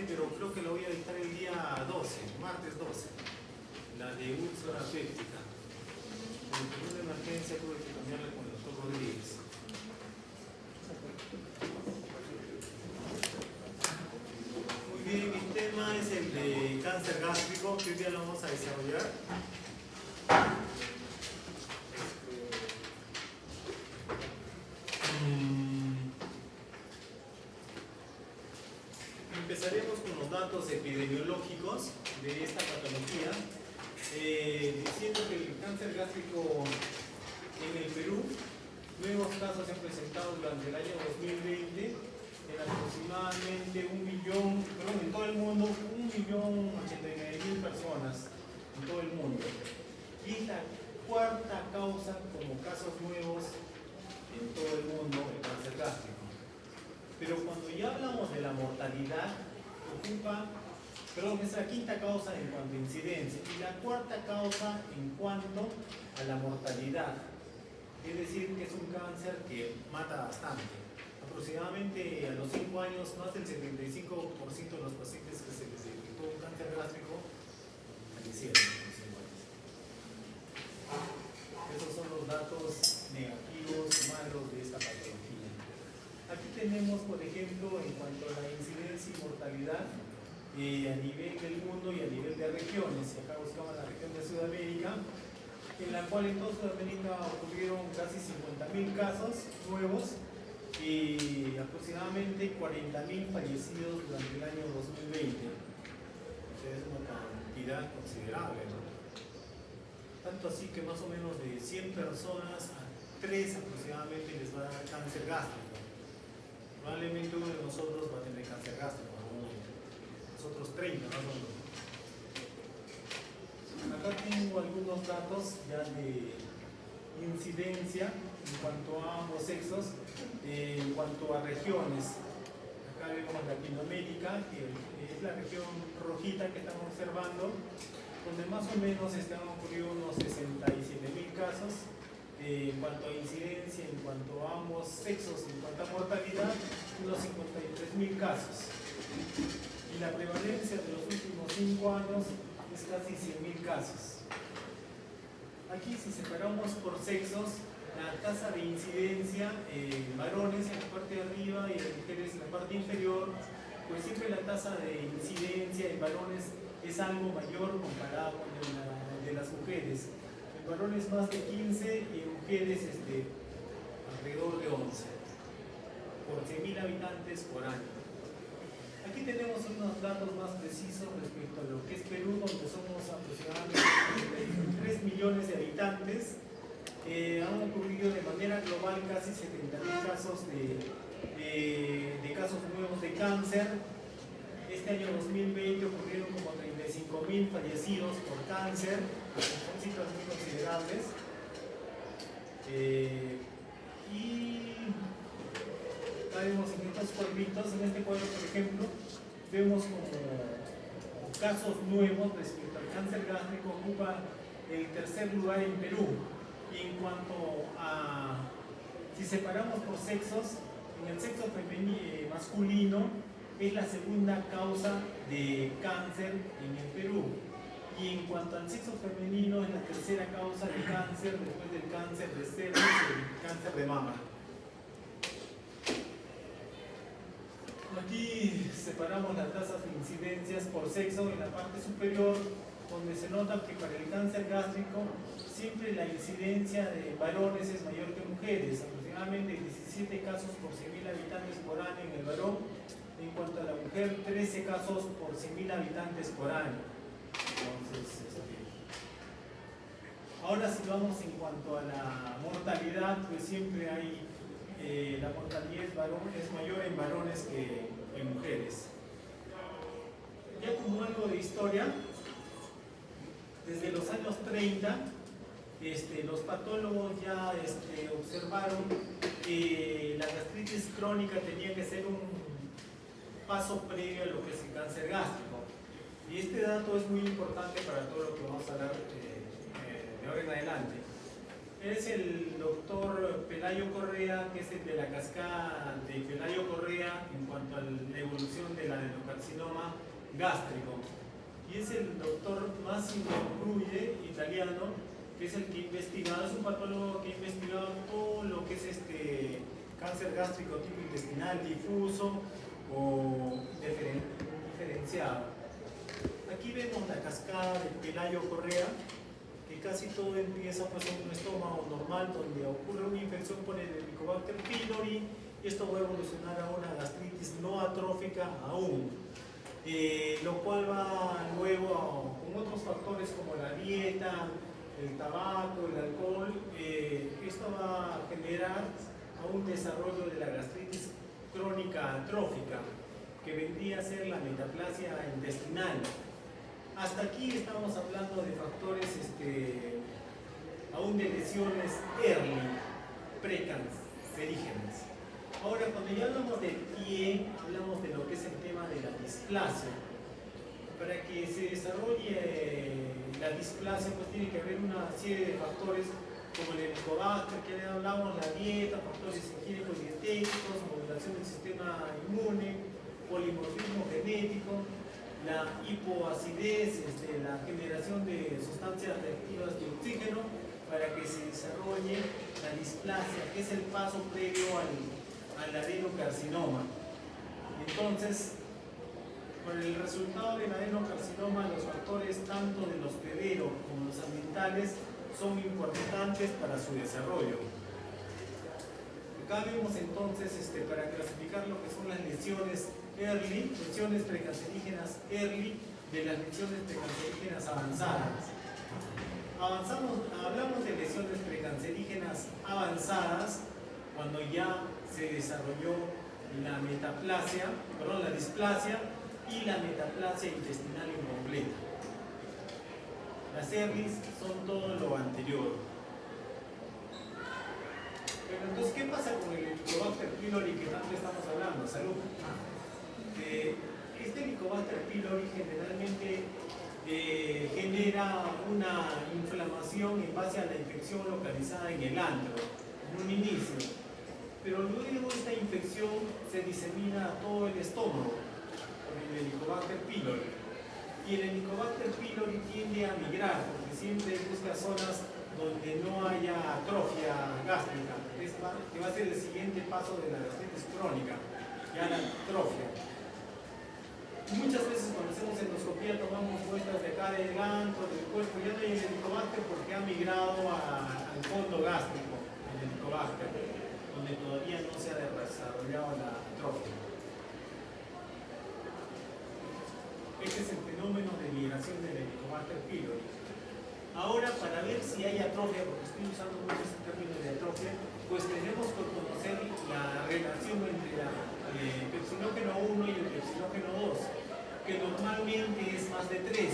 pero creo que lo voy a dictar el día 12, martes 12. La de úlcera péptica. En una emergencia tuve que cambiarla con el doctor Rodríguez. Muy bien, mi tema es el de cáncer gástrico, que hoy día lo vamos a desarrollar. Empezaremos con los datos epidemiológicos de esta patología, diciendo que el cáncer gástrico en el Perú, nuevos casos se han presentado durante el año 2020 en aproximadamente en todo el mundo, 1.089.000 personas en todo el mundo. Y es la cuarta causa como casos nuevos en todo el mundo el cáncer gástrico. Pero cuando ya hablamos de la mortalidad, es la quinta causa en cuanto a incidencia y la cuarta causa en cuanto a la mortalidad. Es decir, que es un cáncer que mata bastante. Aproximadamente a los 5 años, más del 75% de los pacientes que se les detectó un cáncer gástrico fallecieron a los 5 años. Esos son los datos negativos, malos de esta patología. Aquí tenemos, por ejemplo, en cuanto a la incidencia y mortalidad a nivel del mundo y a nivel de regiones. Y acá buscamos la región de Sudamérica, en la cual en toda Sudamérica ocurrieron casi 50.000 casos nuevos y aproximadamente 40.000 fallecidos durante el año 2020. O sea, es una cantidad considerable, ¿no? Tanto así que más o menos de 100 personas a 3 aproximadamente les va a dar cáncer gástrico. Probablemente uno de nosotros va a tener cáncer gástrico, nosotros 30 más o menos. Acá tengo algunos datos ya de incidencia en cuanto a ambos sexos, en cuanto a regiones. Acá vemos Latinoamérica, que es la región rojita que estamos observando, donde más o menos están ocurriendo unos 67.000 casos. En cuanto a incidencia, en cuanto a ambos sexos, en cuanto a mortalidad, unos 53.000 casos. Y la prevalencia de los últimos 5 años es casi 100.000 casos. Aquí, si separamos por sexos, la tasa de incidencia en varones en la parte de arriba y en mujeres en la parte inferior, pues siempre la tasa de incidencia en varones es algo mayor comparado con la de las mujeres. En varones más de 15 y en mujeres alrededor de 11 por 100.000 habitantes por año. Aquí tenemos unos datos más precisos respecto a lo que es Perú, donde somos aproximadamente 3 millones de habitantes. Han ocurrido de manera global casi 70.000 casos de casos nuevos de cáncer. Este año 2020 ocurrieron como 35.000 fallecidos por cáncer, son cifras muy considerables. Y acá vemos en estos cuadritos, en este cuadro por ejemplo, vemos como casos nuevos respecto al cáncer gástrico ocupa el tercer lugar en Perú. Y en cuanto a, si separamos por sexos, en el sexo masculino es la segunda causa de cáncer en el Perú. Y en cuanto al sexo femenino es la tercera causa de cáncer después del cáncer de cervix y el cáncer de mama. Aquí separamos las tasas de incidencias por sexo en la parte superior, donde se nota que para el cáncer gástrico siempre la incidencia de varones es mayor que mujeres, aproximadamente 17 casos por 100.000 habitantes por año en el varón, en cuanto a la mujer 13 casos por 100.000 habitantes por año. Entonces, ahora si vamos en cuanto a la mortalidad, pues siempre hay la mortalidad es mayor en varones que en mujeres. Ya como algo de historia, desde los años 30, los patólogos ya observaron que la gastritis crónica tenía que ser un paso previo a lo que es el cáncer gástrico. Y este dato es muy importante para todo lo que vamos a hablar de ahora en adelante. es el doctor Pelayo Correa, que es el de la cascada de Pelayo Correa en cuanto a la evolución del adenocarcinoma gástrico. Y es el doctor Massimo Brugge, italiano, que es el que ha investigado, es un patólogo que ha investigado todo lo que es cáncer gástrico tipo intestinal, difuso o diferenciado. Aquí vemos la cascada de Pelayo Correa, que casi todo empieza pues en un estómago normal donde ocurre una infección por el Helicobacter pylori y esto va a evolucionar a una gastritis no atrófica aún, lo cual va luego con otros factores como la dieta, el tabaco, el alcohol, esto va a generar a un desarrollo de la gastritis crónica atrófica, que vendría a ser la metaplasia intestinal. Hasta aquí estamos hablando de factores aún de lesiones early, precancerígenas. Ahora, cuando ya hablamos del pie, hablamos de lo que es el tema de la displasia. Para que se desarrolle la displasia, pues tiene que haber una serie de factores como el Helicobacter, que ya hablamos, la dieta, factores higiénicos y dietéticos, modulación del sistema inmune, polimorfismo genético, la hipoacidez, la generación de sustancias reactivas de oxígeno para que se desarrolle la displasia, que es el paso previo al adenocarcinoma. Entonces, con el resultado del adenocarcinoma, los factores tanto del hospedero como los ambientales son importantes para su desarrollo. Acá vemos entonces, para clasificar lo que son las lesiones early, lesiones precancerígenas early, de las lesiones precancerígenas avanzadas. Hablamos de lesiones precancerígenas avanzadas cuando ya se desarrolló la displasia y la metaplasia intestinal incompleta. Las early son todo lo anterior. Pero entonces, ¿qué pasa con el Helicobacter pylori que tanto estamos hablando? Salud. Este Helicobacter pylori generalmente genera una inflamación en base a la infección localizada en el antro, en un inicio. Pero luego esta infección se disemina a todo el estómago por el Helicobacter pylori. Y el Helicobacter pylori tiende a migrar, porque siempre busca zonas donde no haya atrofia gástrica, que va a ser el siguiente paso de la gastritis crónica, ya la atrofia. Muchas veces cuando hacemos endoscopía tomamos muestras de acá del antro, del cuerpo, ya no hay el Helicobacter porque ha migrado al fondo gástrico, el Helicobacter, donde todavía no se ha desarrollado la atrofia. Este es el fenómeno de migración del Helicobacter pylori. Ahora, para ver si hay atrofia, porque estoy usando mucho este término de atrofia, pues tenemos que conocer la relación entre la pepsinógeno 1 y el pepsinógeno 2, que normalmente es más de 3,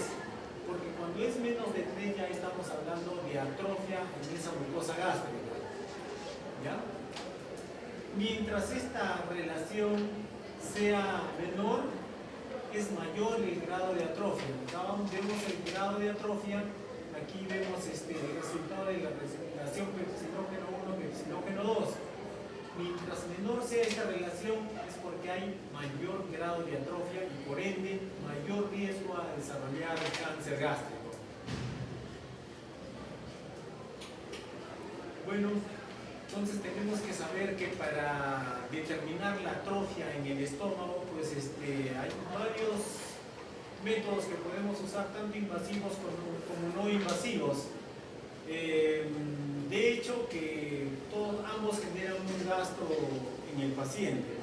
porque cuando es menos de 3 ya estamos hablando de atrofia en esa mucosa gástrica. ¿Ya? Mientras esta relación sea menor, es mayor el grado de atrofia. Acá vemos el grado de atrofia. Aquí vemos el resultado de la relación pepsinógeno 1, pepsinógeno 2. Mientras menor sea esta relación es porque hay mayor grado de atrofia y por ende mayor riesgo a desarrollar el cáncer gástrico. Bueno, entonces tenemos que saber que para determinar la atrofia en el estómago, pues hay varios métodos que podemos usar, tanto invasivos como no invasivos. De hecho, que ambos generan un gasto en el paciente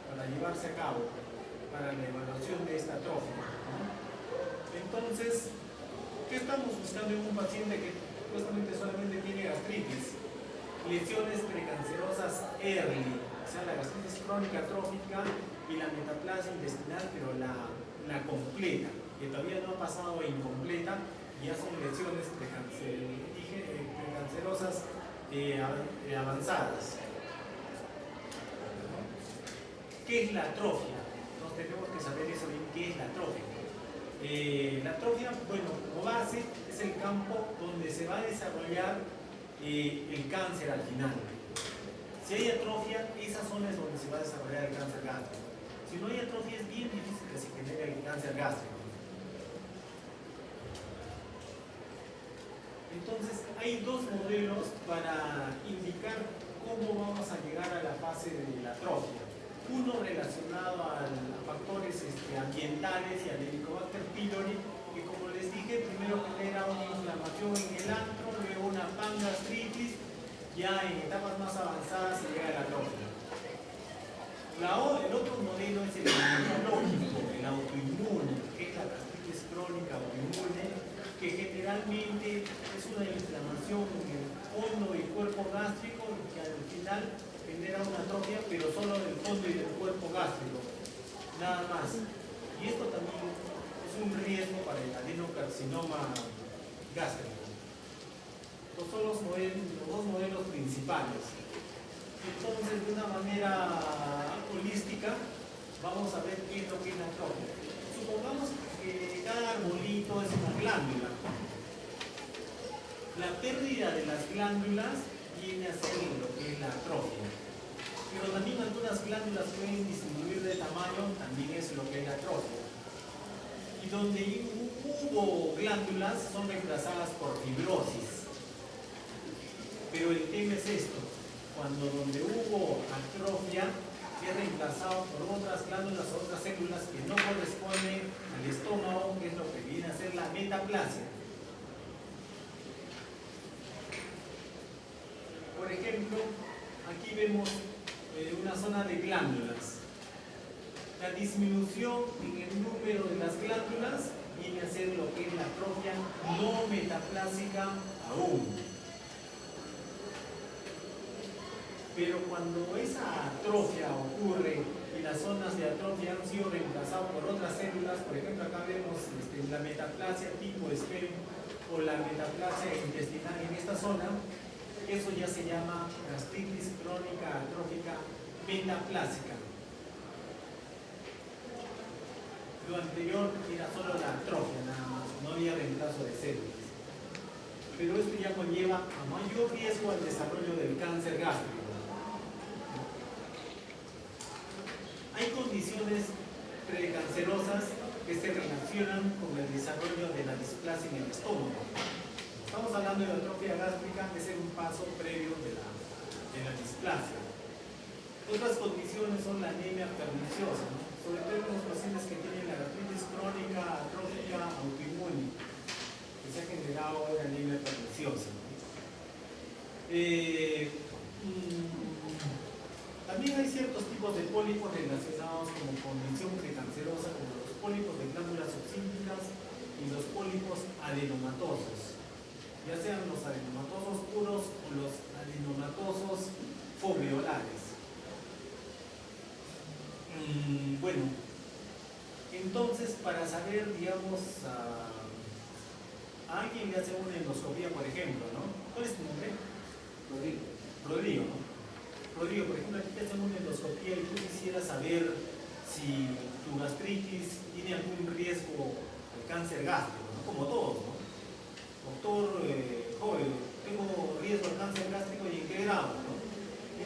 para llevarse a cabo, para la evaluación de esta atrofia, ¿no? Entonces, ¿qué estamos buscando en un paciente que supuestamente solamente tiene gastritis? Lesiones precancerosas early, o sea, la gastritis crónica atrófica y la metaplasia intestinal, pero la completa, que todavía no ha pasado a incompleta, ya son lesiones precancerosas avanzadas. ¿Qué es la atrofia? Entonces tenemos que saber eso bien, ¿qué es la atrofia? La atrofia, bueno, como base, es el campo donde se va a desarrollar el cáncer al final. Si hay atrofia, esa zona es donde se va a desarrollar el cáncer gástrico. Si no hay atrofia, es bien difícil que se genere el cáncer gástrico. Entonces, hay dos modelos para indicar cómo vamos a llegar a la fase de la atrofia. Uno relacionado a factores ambientales y al Helicobacter pylori, que como les dije, primero genera una inflamación en el antro, luego una pangastritis, ya en etapas más avanzadas se llega a la atrofia. El otro modelo es el inmunológico, el autoinmune, que es la gastritis crónica autoinmune, que generalmente es una inflamación en el fondo del cuerpo gástrico que al final genera una atrofia, pero solo del fondo y del cuerpo gástrico, nada más. Y esto también es un riesgo para el adenocarcinoma gástrico. Estos son los dos modelos principales. Entonces, de una manera holística, vamos a ver qué es lo que es la atrofia. Supongamos que cada arbolito es una glándula. La pérdida de las glándulas viene a ser lo que es la atrofia. Pero también algunas glándulas pueden disminuir de tamaño, también es lo que es la atrofia. Y donde hubo glándulas son reemplazadas por fibrosis. Pero el tema es esto: cuando donde hubo atrofia es reemplazado por otras glándulas o otras células que no corresponden al estómago, que es lo que viene a ser la metaplasia. Por ejemplo, aquí vemos una zona de glándulas. La disminución en el número de las glándulas viene a ser lo que es la atrofia no metaplásica aún. Pero cuando esa atrofia ocurre y las zonas de atrofia han sido reemplazadas por otras células, por ejemplo acá vemos la metaplasia tipo SPEM o la metaplasia intestinal en esta zona, eso ya se llama gastritis crónica atrófica metaplásica. Lo anterior era solo la atrofia nada más, no había reemplazo de células. Pero esto ya conlleva a mayor riesgo al desarrollo del cáncer gástrico. Hay condiciones precancerosas que se relacionan con el desarrollo de la displasia en el estómago. Estamos hablando de atrofia gástrica, que es un paso previo de la displasia. Otras condiciones son la anemia perniciosa, ¿no? Sobre todo en los pacientes que tienen la gastritis crónica atrófica autoinmune, que se ha generado una anemia perniciosa, ¿no? También hay ciertos tipos de pólipos relacionados con condición precancerosa, como los pólipos de glándulas oxígenas y los pólipos adenomatosos, ya sean los adenomatosos puros o los adenomatosos foveolares. Bueno, entonces para saber, digamos, a alguien le hace una endoscopía, por ejemplo, ¿no? ¿Cuál es tu nombre? Rodrigo, ¿no? Rodrigo, por ejemplo, aquí te hacen una endoscopía y tú quisieras saber si tu gastritis tiene algún riesgo de cáncer gástrico, ¿no? Como todos, ¿no? Doctor, joven, tengo riesgo de cáncer gástrico y en qué grado, ¿no?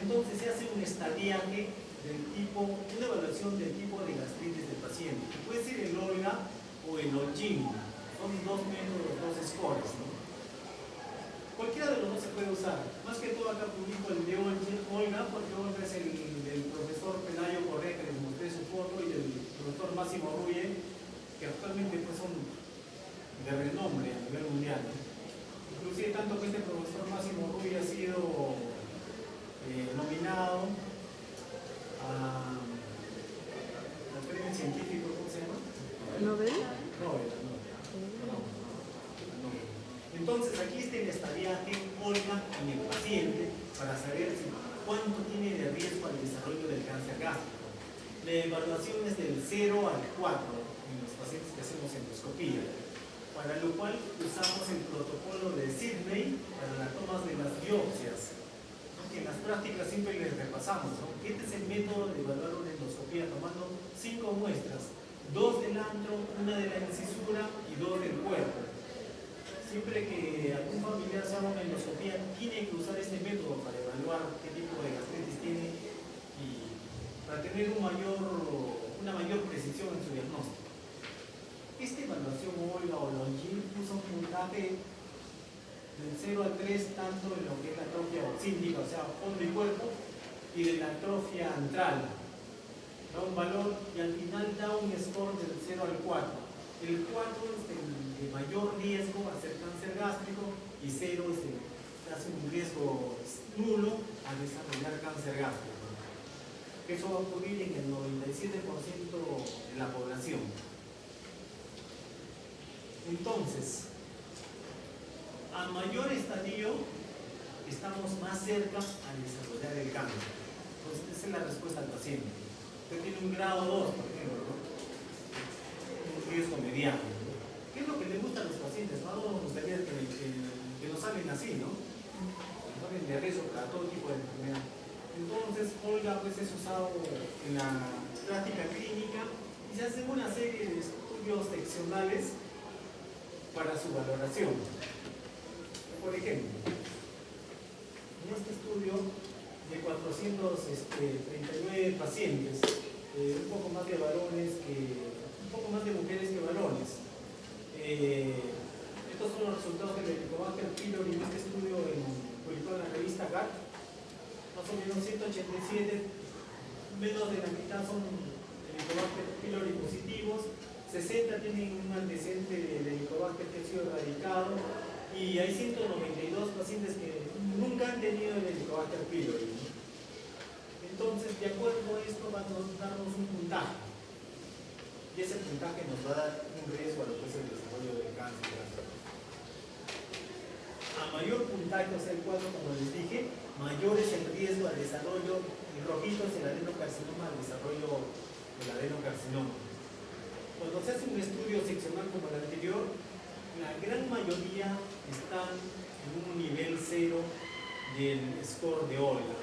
Entonces se hace un estadiaje del tipo, una evaluación del tipo de gastritis del paciente, que puede ser el Olga o el Ojin. Son dos métodos, dos scores, ¿no? Cualquiera de los dos se puede usar. Más que todo acá publico el de Olga, porque Olga es el del profesor Pelayo Correa, que les mostré su foto, y del profesor Máximo Ruye, que actualmente pues, son de renombre a nivel mundial. Inclusive tanto que este profesor Máximo Ruye ha sido nominado al premio científico, ¿cómo se llama? ¿Nobel? Nobel. Entonces aquí está el estadiaje Olga en el paciente para saber cuánto tiene de riesgo al desarrollo del cáncer gástrico. La evaluación es del 0 al 4 en los pacientes que hacemos endoscopía, para lo cual usamos el protocolo de Sidney para la toma de las biopsias, que en las prácticas siempre les repasamos, ¿no? Este es el método de evaluar una endoscopía tomando 5 muestras, 2 del antro, 1 de la incisura y 2 del cuerpo. siempre que algún familiar se haga una endoscopía, tiene que usar este método para evaluar qué tipo de gastritis tiene y para tener una mayor precisión en su diagnóstico. Esta evaluación Olga o Longin puso un puntaje del 0 al 3 tanto en lo que es la atrofia oxíntica, o sea, fondo y cuerpo, y de la atrofia antral. Da un valor y al final da un score del 0 al 4. El 4 es el de mayor riesgo a hacer cáncer gástrico y 0 es el que hace un riesgo nulo a desarrollar cáncer gástrico. Eso va a ocurrir en el 97% de la población. Entonces, a mayor estadio, estamos más cerca a desarrollar el cáncer. Entonces, esa es la respuesta al paciente. Usted tiene un grado 2, por ejemplo, ¿no? Un riesgo mediano. ¿Qué es lo que le gusta a los pacientes? ¿No? Nos gustaría que nos salen así, ¿no? Nos salen de riesgo para todo tipo de enfermedad. Entonces, Olga pues, es usado en la práctica clínica y se hacen una serie de estudios seccionales para su valoración. Por ejemplo, en este estudio de 439 pacientes, un poco más de mujeres que varones. Estos son los resultados del Helicobacter pylori en este estudio publicado en la revista GAT. Más o menos 187, menos de la mitad son Helicobacter pylori positivos, 60 tienen un antecedente de Helicobacter que ha sido erradicado y hay 192 pacientes que nunca han tenido el Helicobacter pylori. Entonces, de acuerdo a esto, va a darnos un puntaje y ese puntaje nos va a dar un riesgo a lo que es el desarrollo del cáncer. A mayor puntaje, o sea, el 4, como les dije, mayor es el riesgo al desarrollo, el rojito es el adenocarcinoma, al desarrollo del adenocarcinoma. Cuando se hace un estudio seccional como el anterior, la gran mayoría están en un nivel 0 del score de Olga.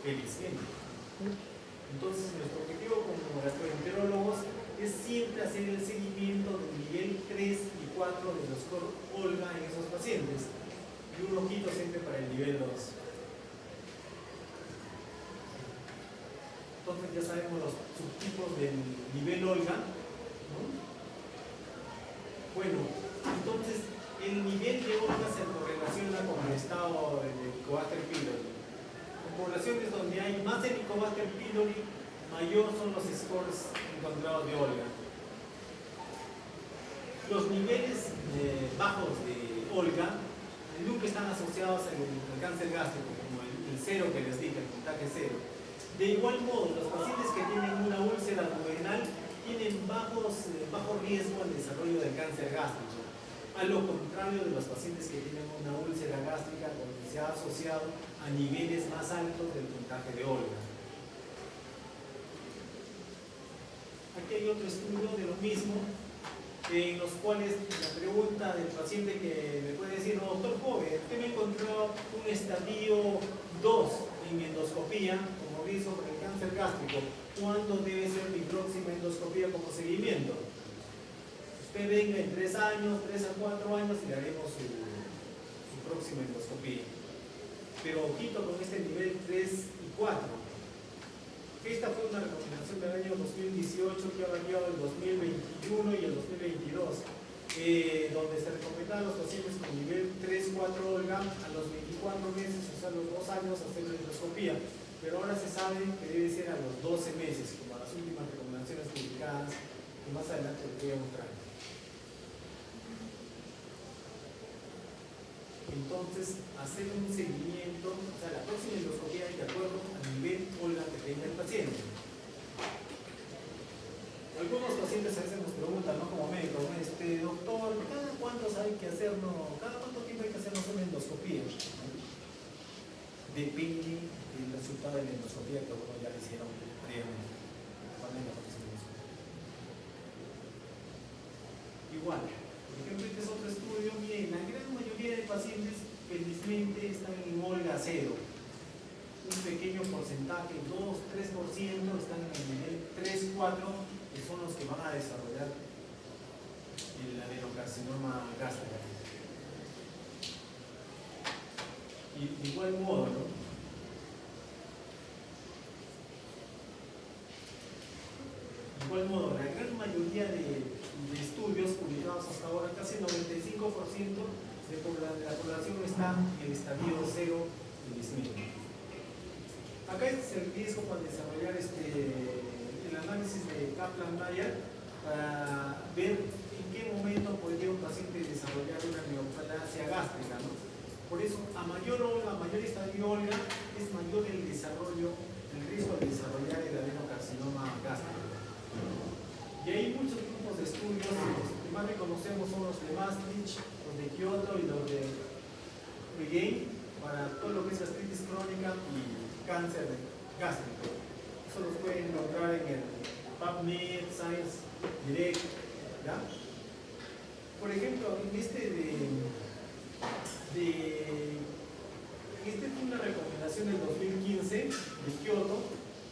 Felizmente. Entonces, nuestro objetivo como gastroenterólogos es siempre hacer el seguimiento del nivel 3 y 4 de los score Olga en esos pacientes. Y un ojito siempre para el nivel 2. Entonces ya sabemos los subtipos del nivel Olga, ¿no? Bueno, entonces el nivel de Olga se correlaciona con el estado del Helicobacter pylori. En poblaciones donde hay más Helicobacter pylori, mayor son los scores encontrados de Olga. Los niveles bajos de Olga nunca están asociados al cáncer gástrico, como el 0 que les dije, el puntaje 0. De igual modo, los pacientes que tienen una úlcera duodenal tienen bajo riesgo al desarrollo del cáncer gástrico, a lo contrario de los pacientes que tienen una úlcera gástrica que se ha asociado a niveles más altos del puntaje de Olga. Aquí hay otro estudio de lo mismo, en los cuales la pregunta del paciente que me puede decir, no, doctor joven, usted me encontró un estadio 2 en endoscopía como riesgo para el cáncer gástrico, ¿cuándo debe ser mi próxima endoscopía como seguimiento? Usted venga en 3 años, 3 a 4 años y le haremos su próxima endoscopía. Pero ojito con este nivel 3 y 4. Esta fue una recomendación del año 2018 que ha variado el 2021 y el 2022, donde se recomendaba a los pacientes con nivel 3-4 Olga a los 24 meses, o sea, a los 2 años, hacer la endoscopía. Pero ahora se sabe que debe ser a los 12 meses, como las últimas recomendaciones publicadas, que más adelante les voy a mostrar. Entonces, hacer un seguimiento, o sea, la próxima endoscopía hay de acuerdo al nivel Olga que tenga el paciente. Algunos pacientes a veces nos preguntan, ¿no? Como médico, doctor, ¿cada cuánto hay que hacernos, cada cuánto tiempo hay que hacernos una endoscopía? Depende del resultado de la endoscopía que uno ya le hicieron previamente. Igual. Por ejemplo, este es otro estudio, miren, la gran mayoría de pacientes felizmente están en Olga 0. Un pequeño porcentaje, 2-3% están en el nivel 3-4, que son los que van a desarrollar el adenocarcinoma gástrico. Y de igual modo, ¿no? De igual modo, la gran mayoría de estudios publicados hasta ahora, casi el 95% de la población está en el estadio 0 del SMIC. Acá este es el riesgo para desarrollar el análisis de Kaplan-Meier para ver en qué momento podría un paciente desarrollar una neoplasia gástrica, ¿no? Por eso, a mayor estadio Olga, es mayor el riesgo de desarrollar el adenocarcinoma gástrico. Y hay muchos grupos de estudios, los que más reconocemos son los de Maastricht, los de Kyoto y los de Regain, para todo lo que es gastritis crónica y cáncer gástrico. Eso los pueden encontrar en el PubMed, Science Direct, ¿ya? Por ejemplo, en este fue una recomendación del 2015 de Kyoto,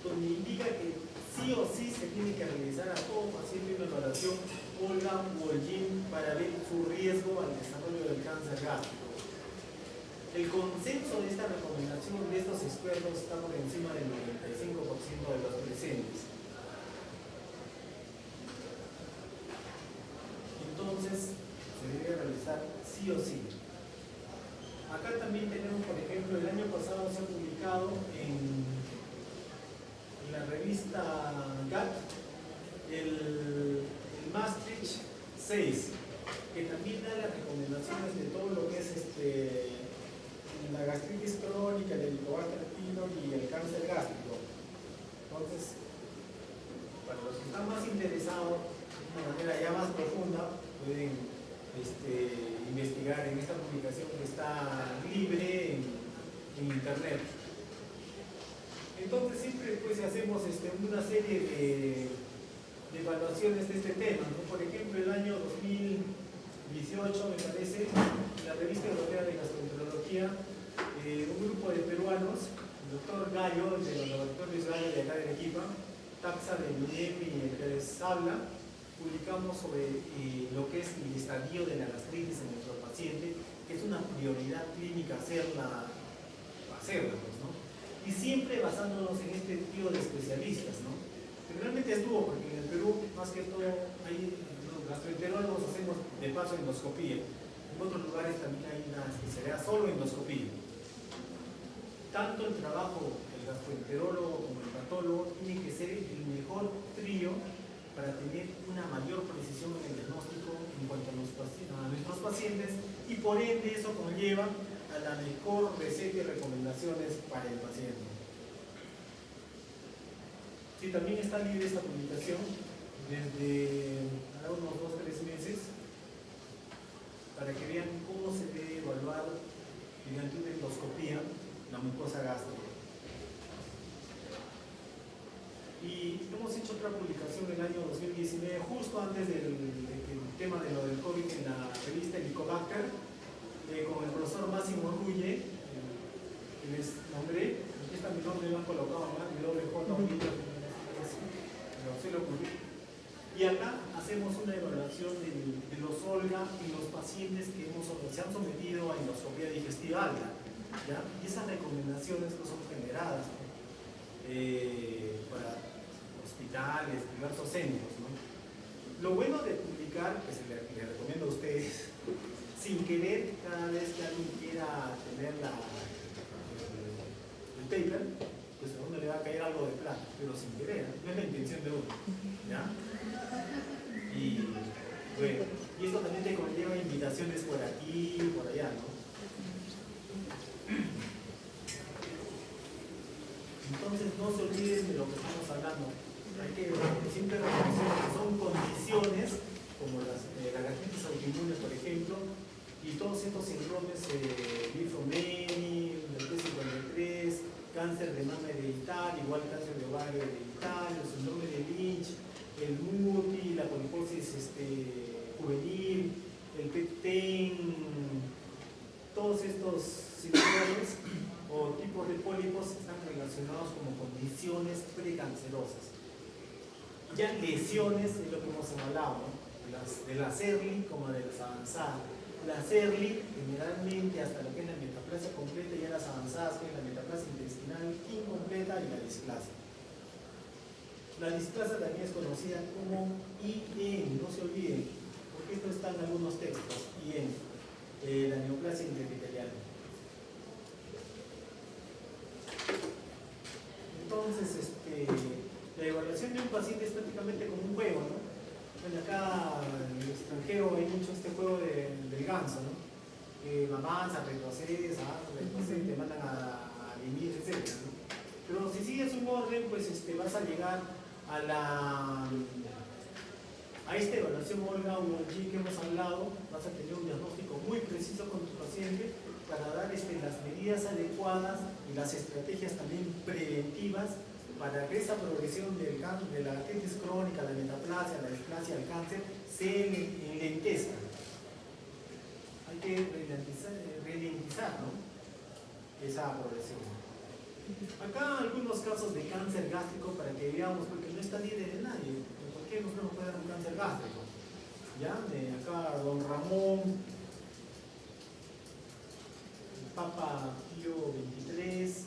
donde indica que sí o sí se tiene que realizar a todo paciente una evaluación Olga o el GIM para ver su riesgo al desarrollo del cáncer gástrico. El consenso de esta recomendación de estos expertos está por encima del 95% de los presentes. Entonces, se debe realizar sí o sí. Acá también tenemos, por ejemplo, el año pasado se ha publicado en la revista GAT el Maastricht 6, que también da las recomendaciones de todo lo que es la gastritis crónica, el helicobacter pylori y el cáncer gástrico. Entonces, para los que están más interesados, de una manera ya más profunda, pueden investigar en esta publicación que está libre en internet. Entonces siempre pues hacemos una serie de evaluaciones de este tema, ¿no? Por ejemplo, el año 2018 me parece, en la revista europea de gastroenterología, un grupo de peruanos, el doctor Gallo, de los laboratorios Gallo de acá de Arequipa, Taxa de UNEP y el que les habla, publicamos sobre lo que es el estadio de la gastritis en nuestro paciente, que es una prioridad clínica hacerla pues, ¿no? Y siempre basándonos en este tipo de especialistas, ¿no? Realmente es duro, porque en el Perú, más que todo, hay los gastroenterólogos hacemos de paso endoscopía. En otros lugares también hay una especialidad solo endoscopía. Tanto el trabajo del gastroenterólogo como el patólogo tiene que ser el mejor trío para tener una mayor precisión en el diagnóstico en cuanto a nuestros pacientes, y por ende eso conlleva a la mejor receta y recomendaciones para el paciente. Sí, también está libre esta publicación desde unos 2 o 3 meses para que vean cómo se debe evaluar mediante una endoscopía la mucosa gástrica. Y hemos hecho otra publicación en el año 2019, justo antes del tema de lo del COVID, en la revista Helicobacter, con el profesor Máximo Rulle, que les nombré. Aquí está mi nombre, lo han colocado acá, mi doble J, pero se lo ocurrió. Y acá hacemos una evaluación de los Olga en los pacientes que se han sometido a endoscopía digestiva alta, ¿ya? Y esas recomendaciones no son generadas para hospitales, diversos centros, ¿no? Lo bueno de publicar, que le recomiendo a ustedes, sin querer, cada vez que alguien quiera tener el paper, pues a uno le va a caer algo de plata, pero sin querer, no es la intención de uno, ¿ya? Y bueno, y esto también te conlleva invitaciones por aquí y por allá, ¿no? Entonces no se olviden de lo que estamos hablando. Hay que siempre reconocer que son condiciones como la gastritis autoinmune, por ejemplo, y todos estos síndromes, linfomeni, el T53, cáncer de mama hereditario, igual cáncer de ovario hereditario, el síndrome de Lynch, el MUTI, la poliposis juvenil, el PET-10, todos estos síndromes o tipos de pólipos están relacionados como condiciones precancerosas. Ya lesiones es lo que hemos hablado, ¿no? de las early como de las avanzadas. Las early, generalmente hasta lo que es la metaplasia completa, y las avanzadas, que es la metaplasia intestinal incompleta y la displasia. La displasia también es conocida como IN, no se olviden, porque esto está en algunos textos, IN, la neoplasia intraepitelial. Entonces, la evaluación de un paciente es prácticamente como un juego, ¿no? Bueno, acá en el extranjero hay mucho este juego del ganso, ¿no? Que avanza, retrocesa, te mandan a limir, etc., ¿no? Pero si sigues un orden, pues vas a llegar a esta evaluación Olga que hemos hablado. Vas a tener un diagnóstico muy preciso con tu paciente para dar las medidas adecuadas y las estrategias también preventivas para que esa progresión de la artritis crónica, la metaplasia, la displasia, el cáncer, se enlentezca. Hay que ralentizar, ¿no?, esa progresión. Acá algunos casos de cáncer gástrico para que veamos, porque no está libre de nadie. ¿Por qué no puede dar un cáncer gástrico? ¿Ya? Acá don Ramón, Papa Pío 23.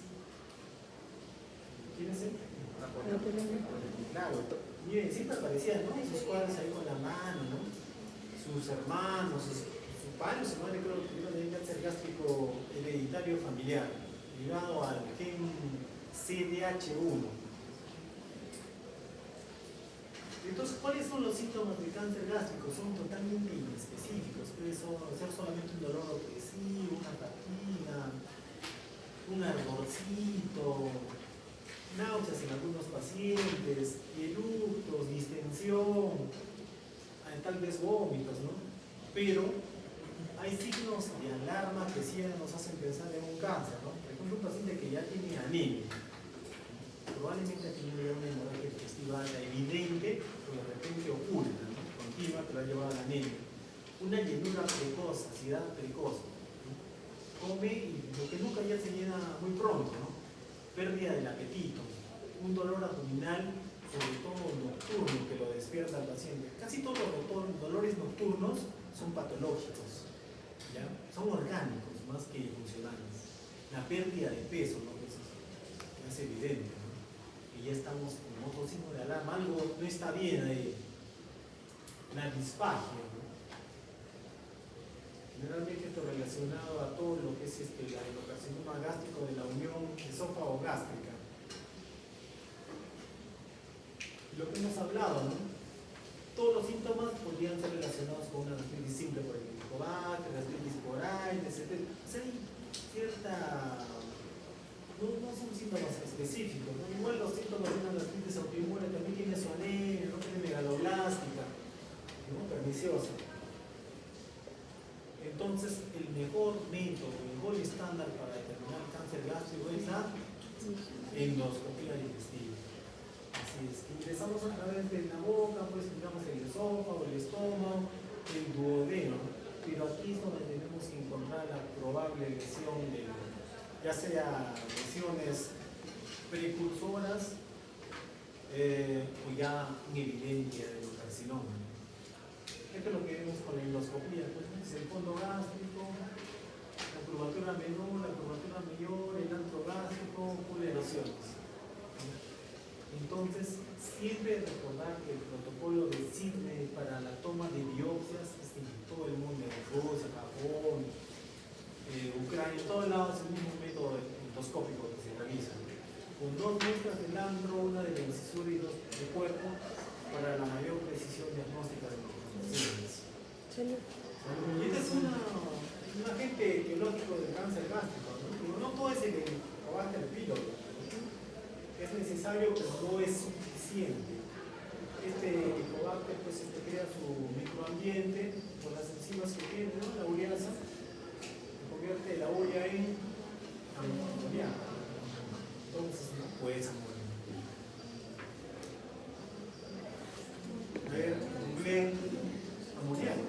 ¿Quién es él? Claro, miren, siempre aparecían, ¿no?, sus cuadros ahí con la mano, ¿no? Sus hermanos, su padre, su madre, creo que tuvieron cáncer gástrico hereditario familiar, ligado al gen CDH1. Entonces, ¿cuáles son los síntomas de cáncer gástrico? Son totalmente inespecíficos. Puede ser solamente un dolor opresivo, una fatiga, un ardorcito, náuseas en algunos pacientes, eructos, distensión, tal vez vómitos, ¿no? Pero hay signos de alarma que sí nos hacen pensar en un cáncer, ¿no? Por ejemplo, un paciente que ya tiene anemia, probablemente ha tenido ya una hemorragia digestiva evidente, o de repente oculta, ¿no?, continua, que lo ha llevado a la anemia. Una llenura precoz, saciedad precoz, ¿no? Come y lo que nunca ya se llena muy pronto, ¿no? Pérdida del apetito, un dolor abdominal, sobre todo nocturno, que lo despierta al paciente. Casi todos los dolores nocturnos son patológicos, ¿ya? Son orgánicos más que funcionales. La pérdida de peso, ¿no?, es evidente, ¿no?, y ya estamos con otro signo de alarma, algo no está bien ahí. La disfagia, ¿no? Generalmente esto relacionado a todo lo que es el adenocarcinoma gástrico de la unión esófago-gástrica. Lo que hemos hablado, ¿no? Todos los síntomas podrían ser relacionados con una gastritis simple por el helicobacter, gastritis por aire, etc. O sea, hay cierta... No son síntomas específicos, ¿no? Igual los síntomas de una gastritis autoinmune también tiene su anemia, ¿no?, tiene megaloblástica, ¿no?, perniciosa. Entonces, el mejor método, el mejor estándar para determinar el cáncer gástrico es la endoscopía digestiva. Así es, ingresamos a través de la boca, pues miramos el esófago, el estómago, el duodeno, pero aquí es donde tenemos que encontrar la probable lesión ya sea lesiones precursoras o ya un evidente adenocarcinoma. Esto es lo que vemos con la endoscopía, pues, es el fondo gástrico, la curvatura menor, la curvatura mayor, el antro gástrico, pulsaciones. Entonces, siempre recordar que el protocolo de Sydney para la toma de biopsias es en todo el mundo, en Rusia, Japón, Ucrania, en todos lados es el mismo método endoscópico que se realiza, con 2 muestras del antro, una de la incisura y 2 de cuerpo, para la mayor precisión diagnóstica de los pacientes. Y este es un agente etiológico del cáncer gástrico, ¿no? Pero no todo es el helicobacter pylori. Es necesario, pero no es suficiente. Este helicobacter pues, crea su microambiente por las enzimas que tiene, ¿no?, la ureasa, convierte la urea en ammoniaco. Entonces no puedes morir. A ver, googleen ammoniaco.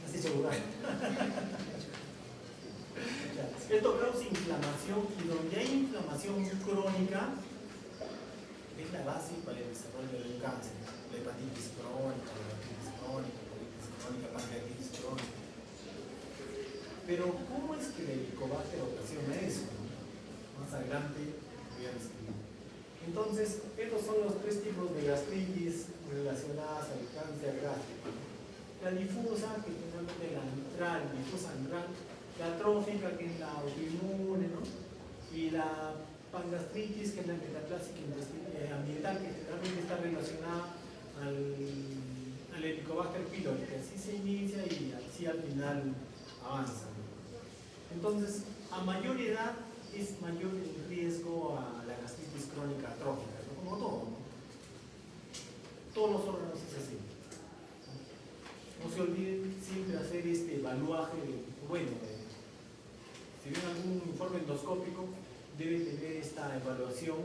Así seguro. Esto causa inflamación, y donde hay inflamación crónica, es la base para el desarrollo de un cáncer. La hepatitis crónica, colitis crónica, pancreatitis crónica. Pero, ¿cómo es que el Helicobacter ocasiona eso? Más adelante voy a describir. Entonces, estos son los tres tipos de gastritis relacionadas al cáncer gástrico. La difusa, que es finalmente la antral, difusa antral, la trófica, que es la autoinmune, ¿no? Y la pangastritis, que es la metaplásica ambiental, que generalmente está relacionada al Helicobacter pylori, que así se inicia y así al final avanza. Entonces, a mayor edad es mayor el riesgo a la gastritis crónica atrófica, ¿no? Como todo, ¿no? Todos los órganos es así. No se olviden siempre hacer este evaluaje, si ven algún informe endoscópico, debe tener esta evaluación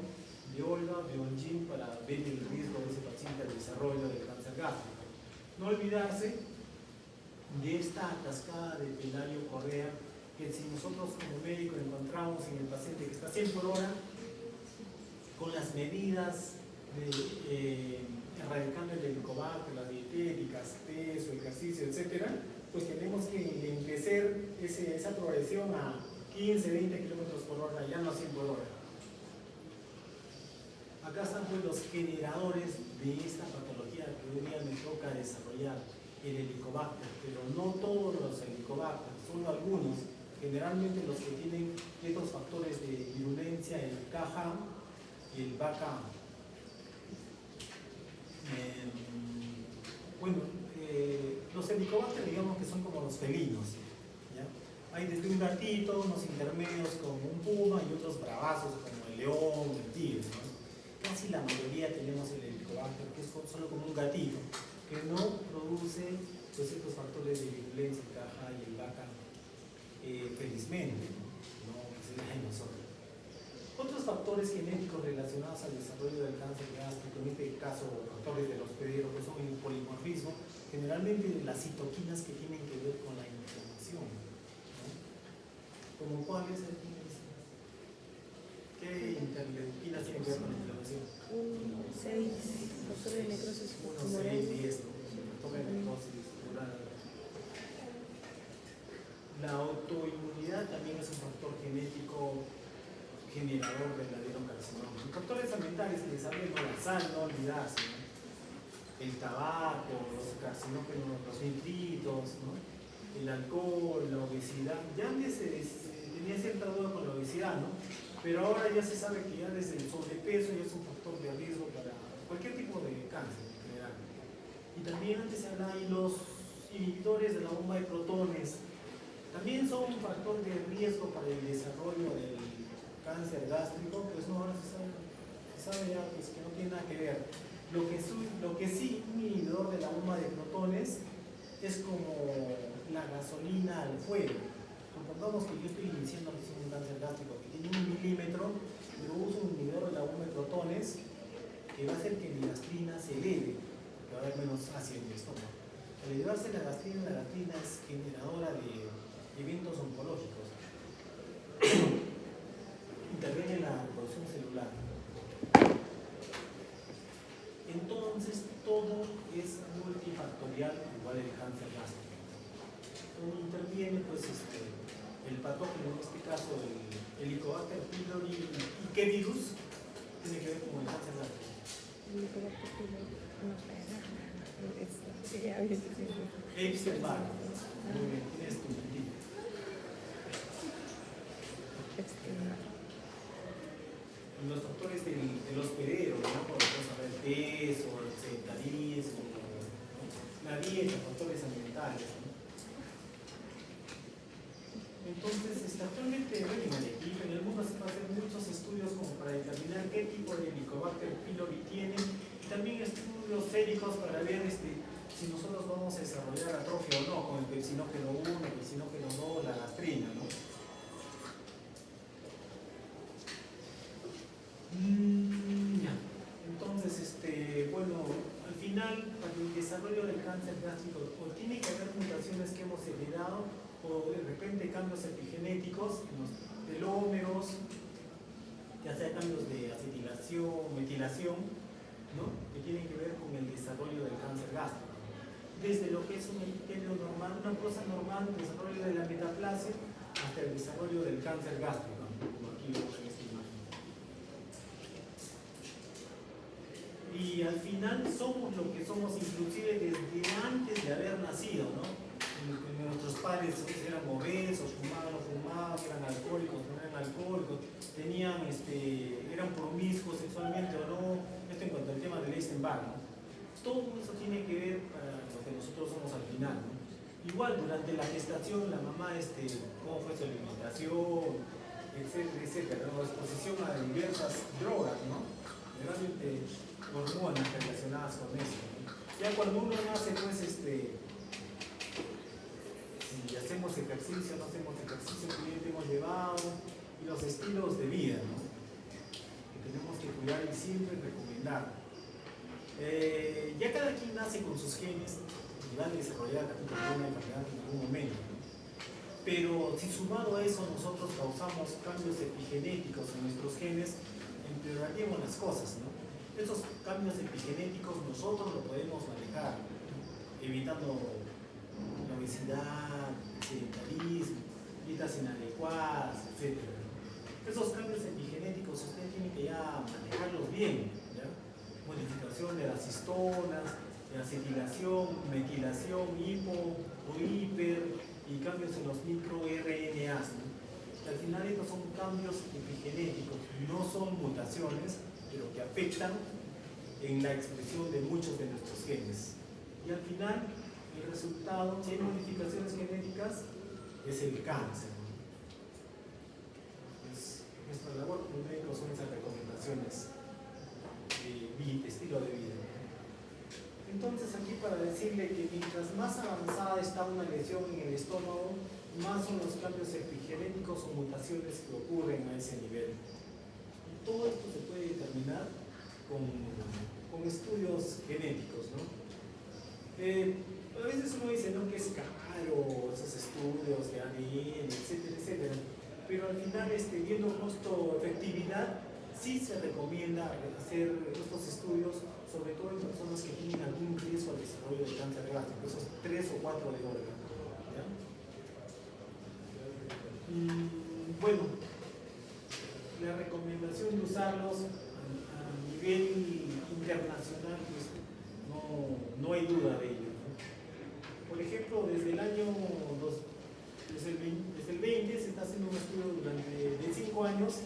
de Olga, de Onjin, para ver el riesgo de ese paciente al desarrollo del cáncer gástrico. No olvidarse de esta cascada de Pelayo Correa, que si nosotros como médicos encontramos en el paciente que está 100 por hora, con las medidas de erradicando el Helicobacter, las dietéticas, peso, ejercicio, etc., pues tenemos que empezar esa progresión a 15, 20 kilómetros por hora, ya no a 100 por hora. Acá están pues los generadores de esta patología que hoy día me toca desarrollar, el Helicobacter, pero no todos los Helicobacter, solo algunos. Generalmente los que tienen estos factores de virulencia, el KH y el BACA. Los Helicobacter, digamos que son como los felinos, ¿ya? Hay desde un gatito, unos intermedios como un puma y otros bravazos como el león, el tigre, ¿no? Casi la mayoría tenemos el Helicobacter, que es solo como un gatito, que no produce pues, estos factores de virulencia, el KH y el BACA. Felizmente, no que se deja en nosotros. Otros factores genéticos relacionados al desarrollo del cáncer gástrico, en este caso factores del hospedero, que son el polimorfismo, generalmente las citoquinas que tienen que ver con la inflamación, ¿no? ¿Como cuáles? ¿Qué interleuquinas tienen que ver con la inflamación? 1, 6, factor de necrosis 1, 6, 10, ¿no? Factor de necrosis tumoral. La autoinmunidad también es un factor genético generador del adenocarcinoma. Los factores ambientales que les hablé, la sal, no olvidarse, ¿no? El tabaco, los carcinógenos, los nitritos, ¿no? El alcohol, la obesidad. Ya antes tenía cierta duda con la obesidad, ¿no? Pero ahora ya se sabe que ya desde el sobrepeso ya es un factor de riesgo para cualquier tipo de cáncer en general. Y también antes se hablaba de los inhibidores de la bomba de protones. También son un factor de riesgo para el desarrollo del cáncer gástrico, pues no, ahora se sabe ya pues, que no tiene nada que ver. Lo que sí, un inhibidor de la bomba de protones es como la gasolina al fuego. Supongamos que yo estoy iniciando un cáncer gástrico que tiene 1 milímetro, pero uso un inhibidor de la bomba de protones que va a hacer que mi gastrina se eleve, que va a haber menos ácido en el estómago. Al elevarse la gastrina es generadora de eventos oncológicos. Interviene en la reproducción celular. Entonces, todo es multifactorial, igual el cáncer gástrico. Donde interviene, pues, el patógeno, en este caso, el Helicobacter pylori. ¿Y qué virus tiene que ver con el cáncer gástrico? Helicobacter pylori. Epstein-Barr. Muy bien, tienes tu título. Los factores del hospedero, ¿no? Por ejemplo, el peso, el sedentarismo, ¿no? La dieta, factores ambientales, ¿no? Entonces, actualmente en el mundo se hacen muchos estudios como para determinar qué tipo de Helicobacter pylori tienen, y también estudios séricos para ver si nosotros vamos a desarrollar atrofia o no, con el pepsinógeno 1, el pepsinógeno 2, la gastrina, ¿no? Entonces, bueno, al final, para el desarrollo del cáncer gástrico, o tiene que haber mutaciones que hemos heredado, o de repente cambios epigenéticos en los telómeros, ya sea cambios de acetilación, metilación, metilación, ¿no? Que tienen que ver con el desarrollo del cáncer gástrico. Desde lo que es un epitelio normal, una cosa normal, el desarrollo de la metaplasia, hasta el desarrollo del cáncer gástrico, como aquí vemos en esta imagen. Y al final somos lo que somos inclusive desde antes de haber nacido, ¿no? Nuestros padres eran obesos, fumaban, eran alcohólicos, no eran alcohólicos, eran promiscuos sexualmente o no, esto en cuanto al tema de Eisenbach, ¿no? Todo eso tiene que ver para lo que nosotros somos al final, ¿no? Igual durante la gestación, la mamá, cómo fue su alimentación, etcétera, etcétera, ¿no? Exposición a diversas drogas, ¿no? Realmente hormonas relacionadas con esto, ¿no? Ya cuando uno nace, pues, si hacemos ejercicio, no hacemos ejercicio, qué bien hemos llevado, y los estilos de vida, ¿no? Que tenemos que cuidar y siempre recomendar. Ya cada quien nace con sus genes y van a desarrollar una enfermedad en algún momento, ¿no? Pero si sumado a eso nosotros causamos cambios epigenéticos en nuestros genes, empeoraríamos las cosas, ¿no? Esos cambios epigenéticos nosotros lo podemos manejar, evitando la obesidad, el sedentarismo, dietas inadecuadas, etc. Esos cambios epigenéticos usted tiene que ya manejarlos bien, ¿ya? Modificación de las histonas, de acetilación, metilación, hipo o hiper, y cambios en los microRNAs, ¿no? Al final estos son cambios epigenéticos, no son mutaciones, pero que afectan en la expresión de muchos de nuestros genes. Y al final, el resultado, si hay modificaciones genéticas, es el cáncer. Pues, nuestra labor como médicos son esas recomendaciones de estilo de vida. Entonces, aquí para decirle que mientras más avanzada está una lesión en el estómago, más son los cambios epigenéticos o mutaciones que ocurren a ese nivel. Y todo esto se puede determinar con estudios genéticos, ¿no? A veces uno dice, ¿no?, que es caro esos estudios de ADN, etcétera, etcétera. Pero al final, viendo costo-efectividad, sí se recomienda hacer estos estudios, sobre todo en personas que tienen algún riesgo al desarrollo de cáncer gástrico, esos 3 o 4 de órgano, ¿ya? Bueno, la recomendación de usarlos a nivel internacional, pues no hay duda de ello, ¿no? Por ejemplo, desde el 20 se está haciendo un estudio de 5 años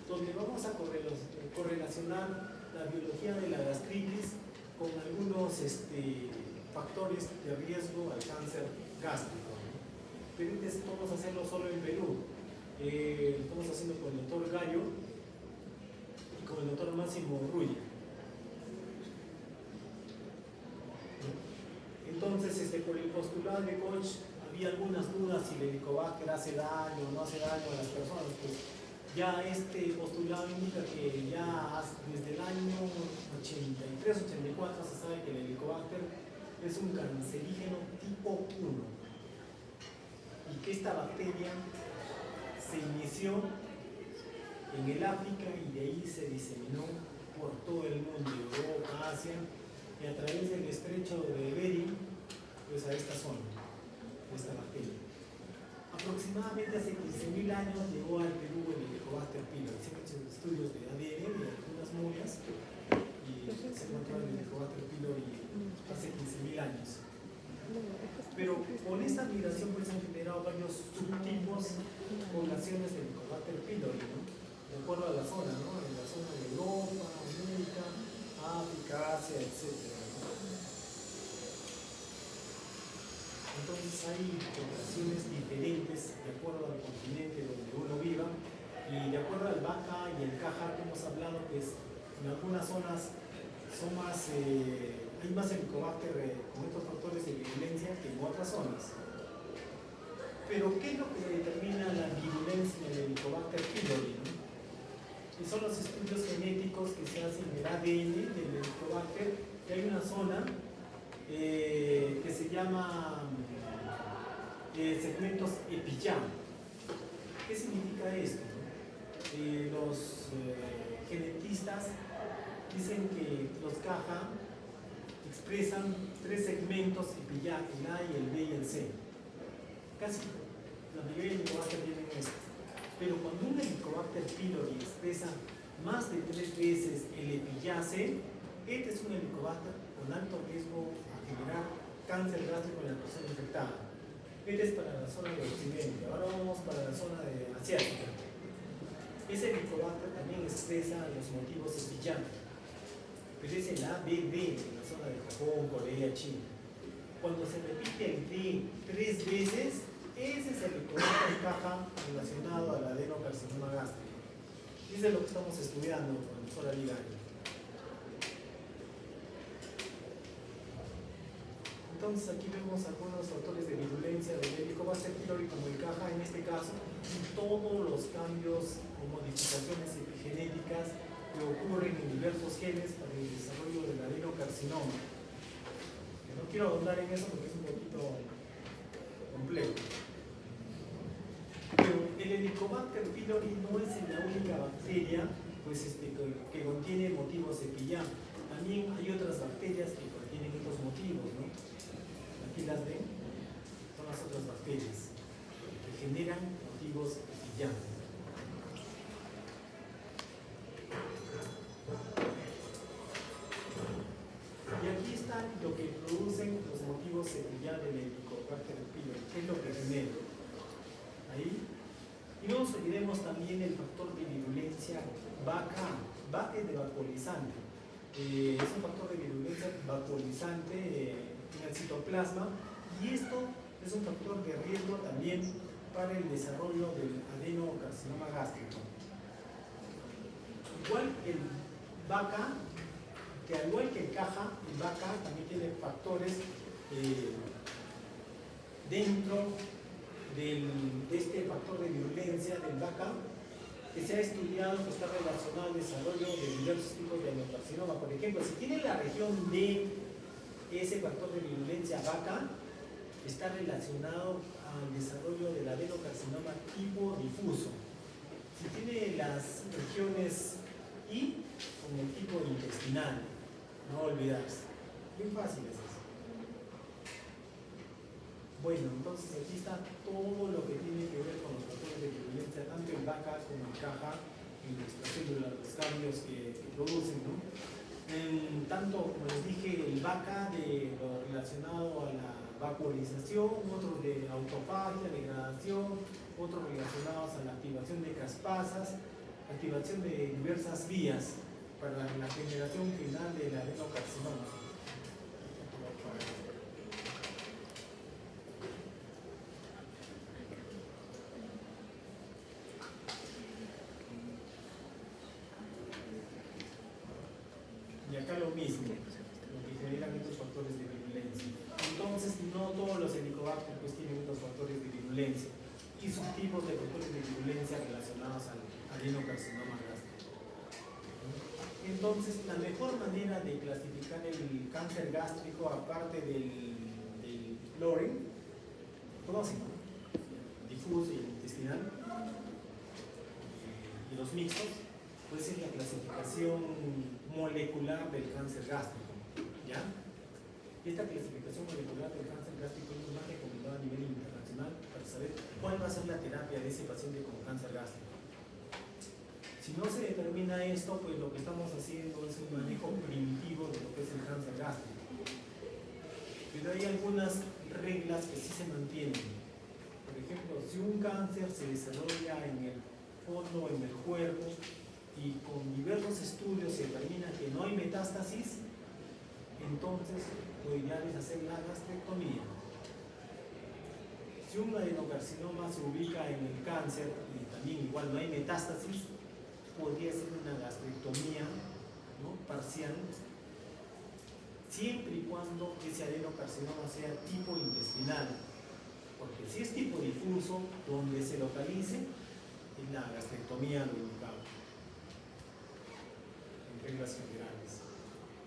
donde vamos a correlacionar la biología de la gastritis con algunos factores de riesgo al cáncer gástrico, ¿no? Pero vamos a hacerlo solo en Perú. Estamos haciendo con el doctor Gallo y con el doctor Máximo Rulla. Entonces, por el postulado de Koch, había algunas dudas si el Helicobacter hace daño o no hace daño a las personas. Pues ya este postulado indica que ya desde el año 83-84 se sabe que el Helicobacter es un cancerígeno tipo 1 y que esta bacteria se inició en el África y de ahí se diseminó por todo el mundo, Europa, Asia, y a través del estrecho de Bering, pues a esta zona, esta bacteria. Aproximadamente hace 15.000 años llegó al Perú el Helicobacter pylori. Se han hecho estudios de ADN de algunas momias y se encontró el Helicobacter pylori hace 15.000 años. Pero con esta migración pues han generado varios subtipos, poblaciones de Helicobacter pylori, ¿no? De acuerdo a la zona, ¿no? En la zona de Europa, América, África, Asia, etc. Entonces hay poblaciones diferentes de acuerdo al continente donde uno viva, y de acuerdo al BACA y el CAHA que hemos hablado, pues en algunas zonas son más, hay más Helicobacter con estos factores de virulencia que en otras zonas. Pero ¿qué es lo que determina la virulencia del Helicobacter pylori, ¿no? Y son los estudios genéticos que se hacen en el ADN del Helicobacter, que hay una zona que se llama segmentos epiyam. ¿Qué significa esto? Los genetistas dicen que los caja expresan tres segmentos epillá, el A y el B y el C. Casi la mayoría de Helicobacter tienen esto. Pero cuando un Helicobacter pylori expresa más de 3 veces el epillase, este es un Helicobacter con alto riesgo a generar cáncer gástrico en la persona infectada. Este es para la zona de occidente. Ahora vamos para la zona asiática. Ese Helicobacter también expresa los motivos epillá, pero es el ABB en la zona de Japón, Corea, China. Cuando se repite el D 3 veces, ese es el Helicobacter caja relacionado al adenocarcinoma gástrico. Y eso es lo que estamos estudiando con la doctora Ligario. Entonces aquí vemos algunos factores de virulencia del Helicobacter pylori como el caja en este caso, y todos los cambios o modificaciones epigenéticas que ocurren en diversos genes para el desarrollo del adenocarcinoma. No quiero ahondar en eso porque es un poquito complejo. Pero el Helicobacter pylori no es la única bacteria pues, que contiene motivos epillá. También hay otras bacterias que contienen estos motivos, ¿no? Aquí las ven, son las otras bacterias que generan motivos epillá. Y aquí está lo que producen los motivos epillá del Helicobacter pylori, que es lo que genera. Ahí. Y no nos olvidemos también el factor de virulencia BACA. BACA es de vaporizante. Es un factor de virulencia vaporizante en el citoplasma, y esto es un factor de riesgo también para el desarrollo del adenocarcinoma gástrico. Igual el BACA, que al igual que el CAJA, el BACA también tiene factores dentro de este factor de virulencia del BACA, que se ha estudiado que está relacionado al desarrollo de diversos tipos de adenocarcinoma. Por ejemplo, si tiene la región D, ese factor de virulencia BACA está relacionado al desarrollo del adenocarcinoma tipo difuso. Si tiene las regiones I, con el tipo intestinal, no olvidarse. Bien fácil es eso. Bueno, entonces aquí está todo lo que tiene que ver con los factores de virulencia, tanto en BACA como en CAJA, en nuestra célula, los cambios que producen, ¿no? Tanto, como les dije, el BACA de lo relacionado a la vaporización, otros de autofagia, degradación, otros relacionados a la activación de caspasas, activación de diversas vías para la generación final del adenocarcinoma. Y acá lo mismo, lo que generan estos factores de virulencia. Entonces, no todos los helicobacter pues tienen estos factores de virulencia y subtipos de factores de virulencia relacionados al adenocarcinoma gástrico. Entonces, la mejor manera de clasificar el cáncer gástrico, aparte del Loren, conocen, ¿no? Difuso y intestinal, y los mixtos, pues es la clasificación molecular del cáncer gástrico, ¿ya? Esta clasificación molecular del cáncer gástrico es más recomendada a nivel internacional para saber cuál va a ser la terapia de ese paciente con cáncer gástrico. Si no se determina esto, pues lo que estamos haciendo es un manejo primitivo de lo que es el cáncer gástrico. Pero hay algunas reglas que sí se mantienen. Por ejemplo, si un cáncer se desarrolla en el fondo, en el cuerpo, y con diversos estudios se determina que no hay metástasis, entonces lo ideal es hacer la gastrectomía. Si un adenocarcinoma se ubica en el cáncer y también igual no hay metástasis, podría ser una gastrectomía, ¿no?, parcial, siempre y cuando ese adenocarcinoma sea tipo intestinal, porque si es tipo difuso, donde se localice, es la gastrectomía lo indicado. Reglas generales.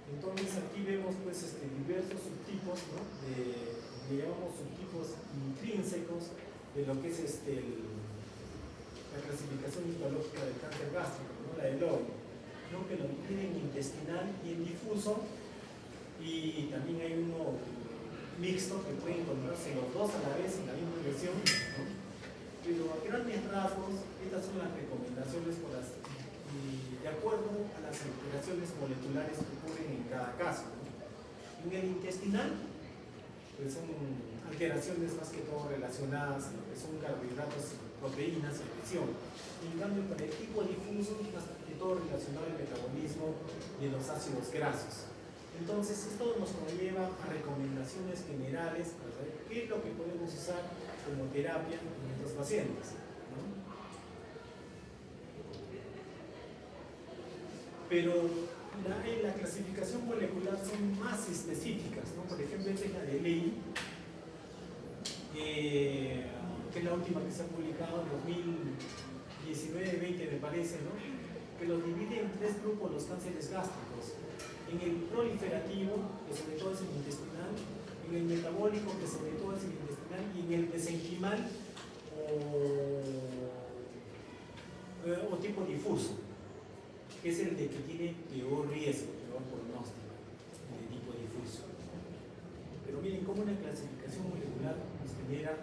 Entonces aquí vemos pues diversos subtipos, ¿no? Le llamamos subtipos intrínsecos de lo que es la clasificación histológica del cáncer gástrico, ¿no? La de Lowe, ¿no? Que lo tienen intestinal intestinal y el difuso, y también hay uno mixto que puede encontrarse los dos a la vez en la misma versión, ¿no? Pero a grandes rasgos, estas son las recomendaciones de acuerdo a las alteraciones moleculares que ocurren en cada caso, ¿no? En el intestinal, pues son alteraciones más que todo relacionadas a lo que son carbohidratos, proteínas y presión. En cambio, para el tipo difuso, más que todo relacionado al metabolismo de los ácidos grasos. Entonces, esto nos conlleva a recomendaciones generales para saber qué es lo que podemos usar como terapia en estos pacientes, ¿no? Pero en la clasificación molecular son más específicas, ¿no? Por ejemplo, esta es la de Ley, que es la última que se ha publicado en 2019-20 me parece, ¿no? Que los divide en tres grupos los cánceres gástricos: en el proliferativo, que sobre todo es el intestinal; en el metabólico, que sobre todo es el intestinal; y en el mesenquimal o tipo difuso, que es el de que tiene peor riesgo, peor pronóstico, el de tipo difuso. Pero miren cómo una clasificación molecular nos genera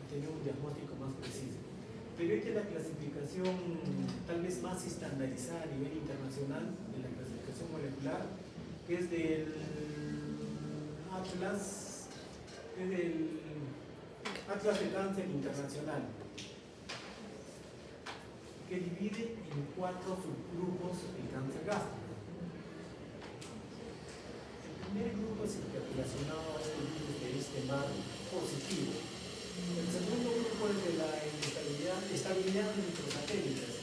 tener un diagnóstico más preciso. Pero esta es la clasificación tal vez más estandarizada a nivel internacional de la clasificación molecular, que es del Atlas de Cáncer Internacional, que divide en 4 subgrupos el cáncer gástrico. El primer grupo es el que relacionado a este virus de Epstein-Barr positivo. El segundo grupo es de la estabilidad de microsatélites.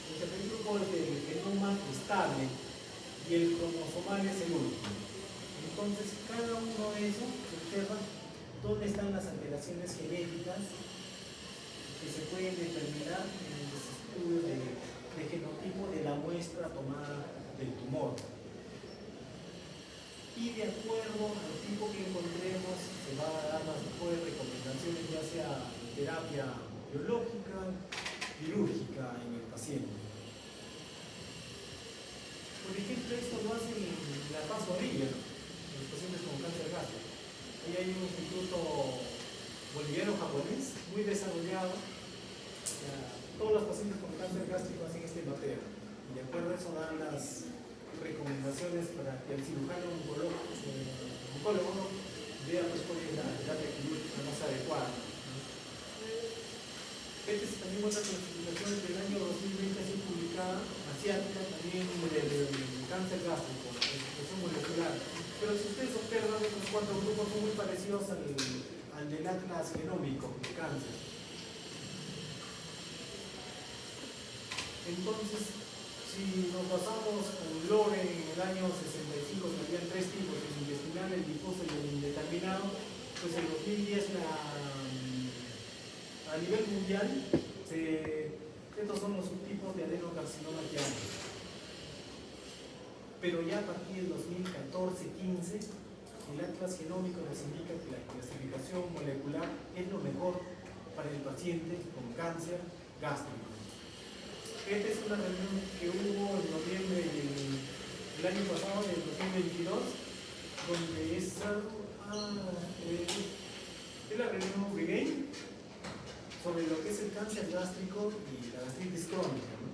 El tercer grupo es del genoma estable y el cromosomal es el último. Entonces, cada uno de esos observa dónde están las alteraciones genéticas que se pueden determinar en los estudios de genotipo de la muestra tomada del tumor. Y de acuerdo al tipo que encontremos, se va a dar las mejores recomendaciones, ya sea terapia biológica, quirúrgica en el paciente. Por ejemplo, esto lo hacen en la Paz Bolivia, en los pacientes con cáncer gástrico. Ahí hay un instituto boliviano-japonés muy desarrollado. Todos los pacientes con cáncer gástrico hacen este mapeo. Y de acuerdo a eso dan las recomendaciones para que el cirujano oncólogo vea pues cuál es la terapia quirúrgica más adecuada. Esta es también otra clasificación del año 2020 así publicada, asiática, también del cáncer gástrico, la clasificación molecular. Pero si ustedes observan, estos 4 grupos son muy parecidos al del Atlas genómico de cáncer. Entonces, si nos basamos con Lore en el año 65, que habían 3 tipos, el intestinal, el difuso y el indeterminado, pues en 2010 a nivel mundial estos son los subtipos de adenocarcinoma que hay. Pero ya a partir del 2014-15, el Atlas genómico nos indica que la clasificación molecular es lo mejor para el paciente con cáncer gástrico. Esta es una reunión que hubo en noviembre del año pasado, del 2022, donde es la reunión Brigade sobre lo que es el cáncer gástrico y la gastritis crónica, ¿no?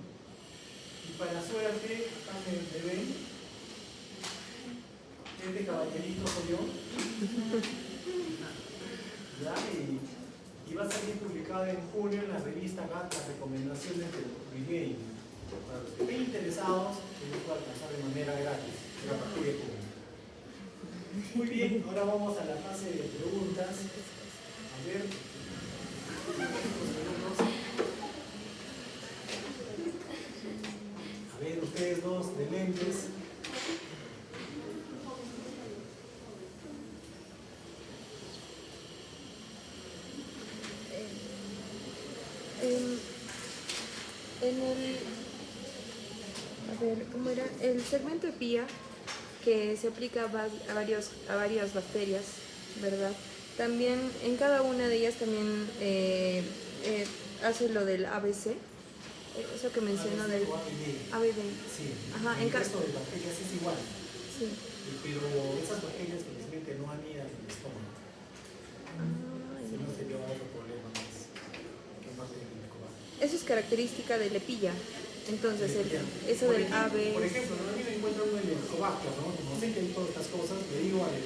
Y para suerte, acá me ven, este caballerito soy yo, ¿ya? Y va a salir publicado en junio en la revista GAT las recomendaciones del Brigade. Para los que estén interesados, se les puede alcanzar de manera gratis, a partir de junio. Muy bien, ahora vamos a la fase de preguntas. A ver. A ver, ustedes dos de lentes. ¿Cómo era? El segmento PIA, que se aplica a varias bacterias, ¿verdad? También en cada una de ellas también hace lo del ABC, eso que mencionó del ABD. Sí, Ajá, el resto de bacterias es igual. Sí. Pero esas bacterias felizmente no anidan en el estómago. Si no sería otro problema más que parte del helicobacter. Eso es característica de lepilla. Entonces, eso Por del ejemplo, ave. Por ejemplo, ¿no? A mí me encuentran un helicobacter, ¿no? Como sé que hay todas estas cosas, le digo al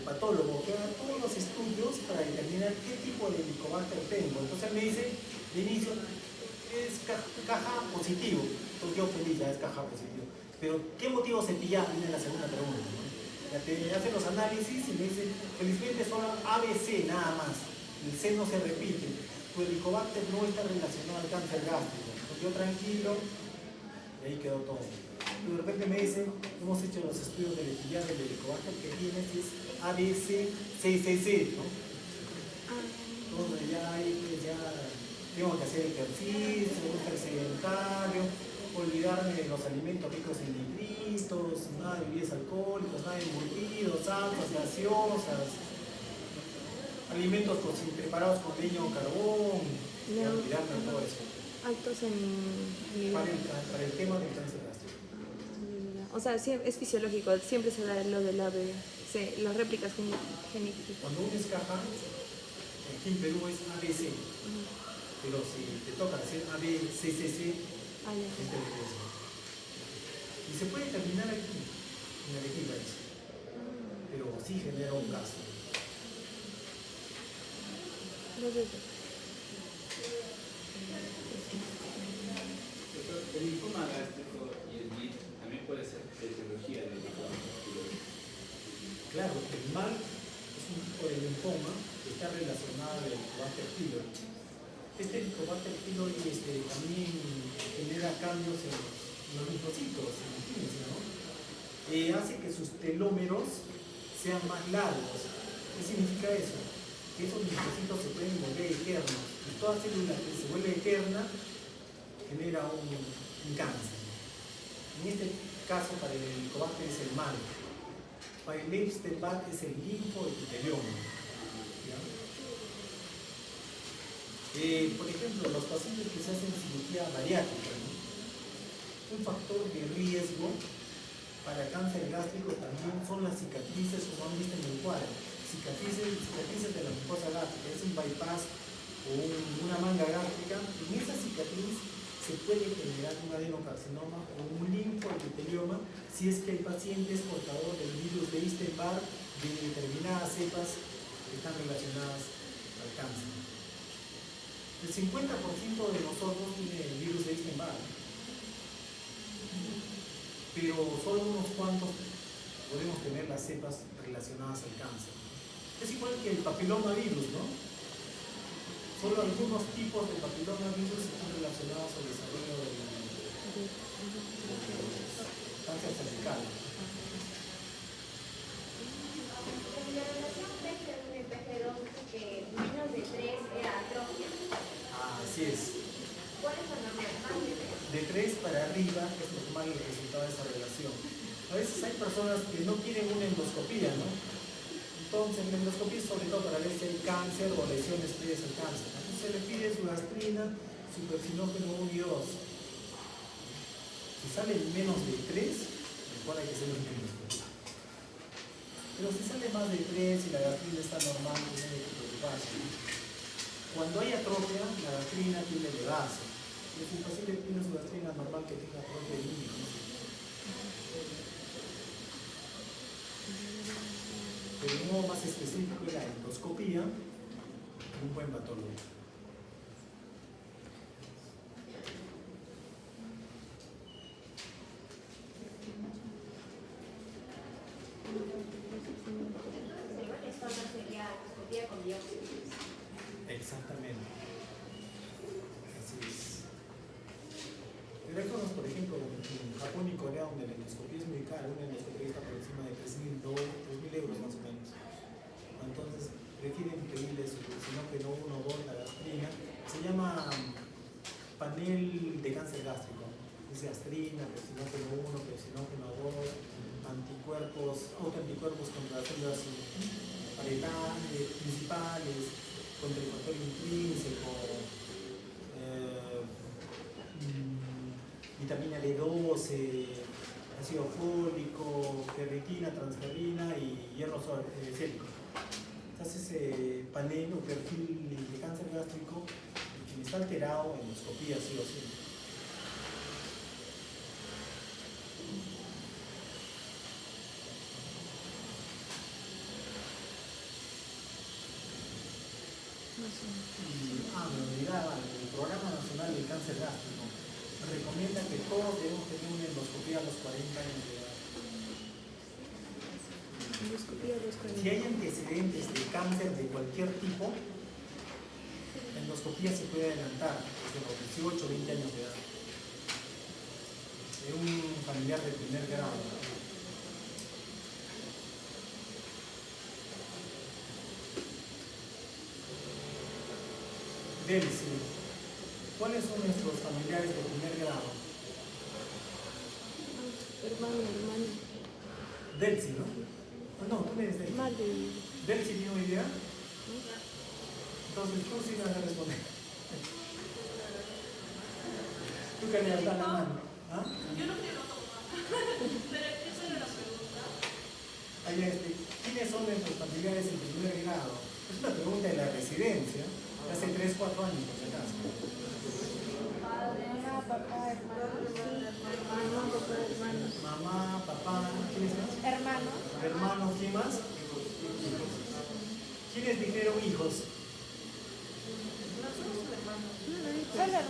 patólogo que haga todos los estudios para determinar qué tipo de helicobacter tengo. Entonces él me dice, de inicio, es caja positivo. Entonces yo feliz, ya es caja positivo. Pero, ¿qué motivo cepillar? Viene la segunda pregunta, ¿no? Ya te hacen los análisis y me dicen, felizmente solo ABC nada más. El C no se repite. Tu helicobacter no está relacionado al cáncer gástrico. Entonces yo tranquilo, y ahí quedó todo. Y de repente me dicen, hemos hecho los estudios de lepillar del helicobacter que tienes es ABCCCC, ¿no? Entonces ya tengo que hacer ejercicio, ser sedentario, olvidarme de los alimentos ricos en nitritos, nada de bebidas alcohólicas, nada de embutidos, salsas, gaseosas, alimentos preparados con leña o carbón, y olvidarme de todo eso. Altos en nivel. Para el tema del cáncer gástrico. O sea, es fisiológico, siempre se da lo del ave, las réplicas genéticas. Cuando uno es caja, aquí en Perú es ABC, pero si te toca hacer ABCCC, Ah, ya. es del riesgo. Y se puede terminar aquí, en Arequipa eso, pero sí genera un gasto. El linfoma gástrico y el GIT también puede ser etiología del helicobacter. Claro, el mal es un tipo de linfoma que está relacionado al Helicobacter pylori. Este Helicobacter pylori también genera cambios en los linfocitos, imagínense, ¿no? Hace que sus telómeros sean más largos. ¿Qué significa eso? Que esos linfocitos se pueden volver eternos. Y toda célula que se vuelve eterna genera un cáncer. En este caso, para el Helicobacter es el mal. Para el Epstein-Barr es el linfoepitelioma. Por ejemplo, los pacientes que se hacen cirugía bariátrica, ¿no? Un factor de riesgo para cáncer gástrico también son las cicatrices, como han visto en el cuadro. Cicatrices de la mucosa gástrica, es un bypass o una manga gástrica. En esa cicatriz se puede generar un adenocarcinoma o un linfoepitelioma si es que el paciente es portador del virus de Epstein-Barr de determinadas cepas que están relacionadas al cáncer. El 50% de nosotros tiene el virus de Epstein-Barr, pero solo unos cuantos podemos tener las cepas relacionadas al cáncer. Es igual que el papilomavirus, ¿no? Solo algunos tipos de papilomavirus están relacionados al desarrollo del cáncer cervical. La relación PG1 y PG2 que menos de 3 era atrofia. Así es. ¿Cuáles son los más de 3? De 3 para arriba es normal el resultado de esa relación. A veces hay personas que no quieren una endoscopía, ¿no? Entonces, la endoscopía es sobre todo para ver si hay cáncer o lesiones previas al cáncer. Entonces se le pide su gastrina, su carcinógeno 1 y 2. Si sale menos de 3, mejor hay que hacer un endoscopía. Pero si sale más de 3 y la gastrina está normal, no hay que preocuparse, ¿no? Cuando hay atrofia, la gastrina tiene elevarse. Si un paciente tiene su gastrina normal que tenga atrofia de límite, ¿no? Pero de un modo más específico la endoscopía y un buen patólogo. Esto no sería endoscopía con biopsia. Exactamente. Así es. Pero hay cosas, por ejemplo, en Japón y Corea, donde la endoscopía es muy cara. Una endoscopía está por encima de 3.000 euros más o menos. Entonces, prefieren pedirle su carcinógeno 1 o 2, la gastrina. Se llama panel de cáncer gástrico. Es gastrina, carcinógeno 1, carcinógeno 2, autoanticuerpos contra las células parenales, principales, contra el factor intrínseco, vitamina B12, ácido fólico, ferritina, transferrina y hierro célico. Entonces ese panel o perfil de cáncer gástrico, quien está alterado, endoscopía sí o sí. Me olvidaba, el Programa Nacional del Cáncer Gástrico recomienda que todos debemos tener una endoscopía a los 40 años de edad. Endoscopía a los 40. Si hay antecedentes de cáncer de cualquier tipo, la endoscopía se puede adelantar desde los 18 o 20 años de edad. De un familiar de primer grado. Delcy. ¿Cuáles son nuestros familiares de primer grado? Hermano. Delcy, ¿no? No, tú eres Delcy. Madre. ¿Delcy tiene una idea? Entonces tú sí vas a responder. Tú que levantas la mano. ¿Ah? Yo no quiero tomar. Pero esa era la pregunta. ¿Quiénes son nuestros familiares en primer grado? Es una pregunta de la residencia, hace 3, 4 años, por si acaso. Mamá, papá, hermanos. Mamá, papá, ¿quiénes más? Hermanos. Hermanos, ¿quién más? ¿Quiénes dijeron hijos? Solo hermanos.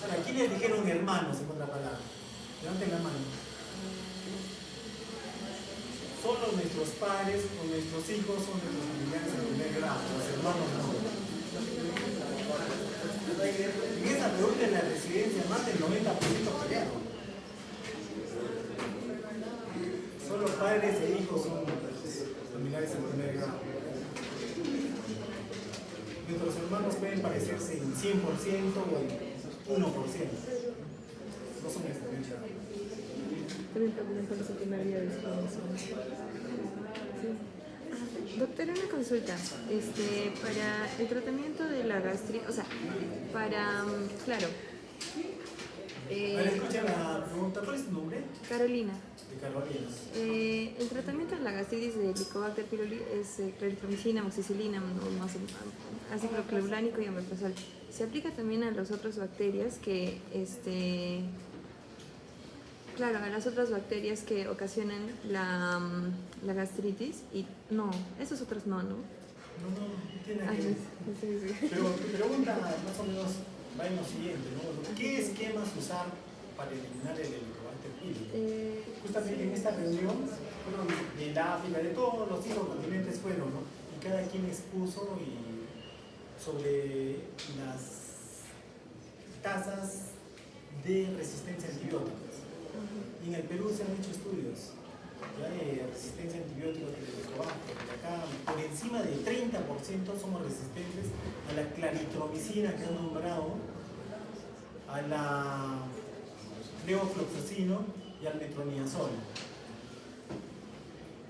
Ahora, ¿quiénes dijeron hermanos en otra palabra? Levanten la mano. Solo nuestros padres o nuestros hijos son nuestros familiares en primer grado, los hermanos no. En esa pregunta en la residencia, más del 90% fallaron. Solo padres e hijos son familiares en primer grado. Nuestros hermanos pueden parecerse en 100% o en 1%. No son en primer grado. También por eso que me había visto eso. Sí. Doctora, una consulta. Para el tratamiento de la gastritis, o sea, claro. A ver, escucha la pregunta. ¿Cuál es tu nombre? Carolina. De Carolina. El tratamiento de la gastritis de Helicobacter pylori es claritromicina, amoxicilina, acicloplebulánico y omeprazol. Se aplica también a las otras bacterias que, claro, a las otras bacterias que ocasionan la gastritis y no, esas otras no. No tiene Ah, que ver. sí. Pero tu pregunta más o menos va en lo siguiente, ¿no? ¿Qué esquemas usar para eliminar el Helicobacter pylori? Justamente en esta reunión, de África, de todos los 5 continentes fueron, ¿no? Y cada quien expuso sobre las tasas de resistencia a antibióticos. Y en el Perú se han hecho estudios ya de resistencia a antibióticos de Helicobacter. Acá por encima del 30% somos resistentes a la claritromicina que han nombrado, a la levofloxacino y al metronidazol.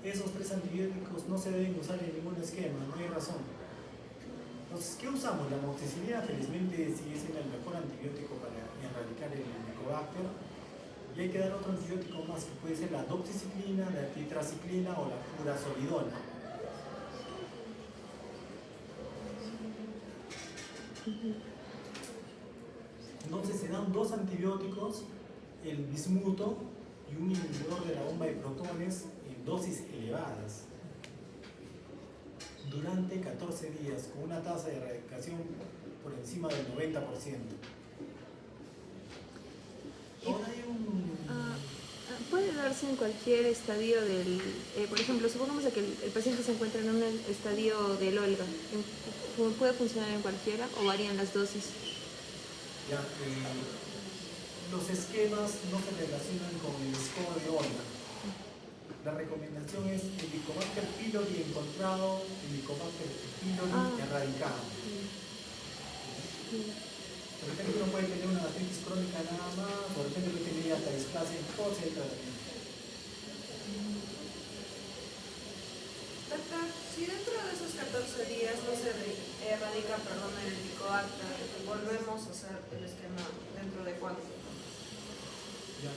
Esos 3 antibióticos no se deben usar en ningún esquema, no hay razón. Entonces, ¿qué usamos? La amoxicilina felizmente sigue siendo el mejor antibiótico para erradicar el Helicobacter. Y hay que dar otro antibiótico más, que puede ser la doxiciclina, la tetraciclina o la furazolidona. Entonces se dan 2 antibióticos, el bismuto y un inhibidor de la bomba de protones en dosis elevadas durante 14 días con una tasa de erradicación por encima del 90%. Ahora hay Puede darse en cualquier estadio del, por ejemplo, supongamos que el paciente se encuentra en un estadio del Olga. ¿Puede funcionar en cualquiera o varían las dosis? Ya, los esquemas no se relacionan con el score de Olga. La recomendación es Helicobacter pylori encontrado, Helicobacter pylori erradicado. De repente uno puede tener una gastritis crónica nada más, de repente puede tener hasta displasia en tos y tratamiento. Doctor, si dentro de esos 14 días no se erradica, el Helicobacter, volvemos a hacer el esquema dentro de cuánto? Ya,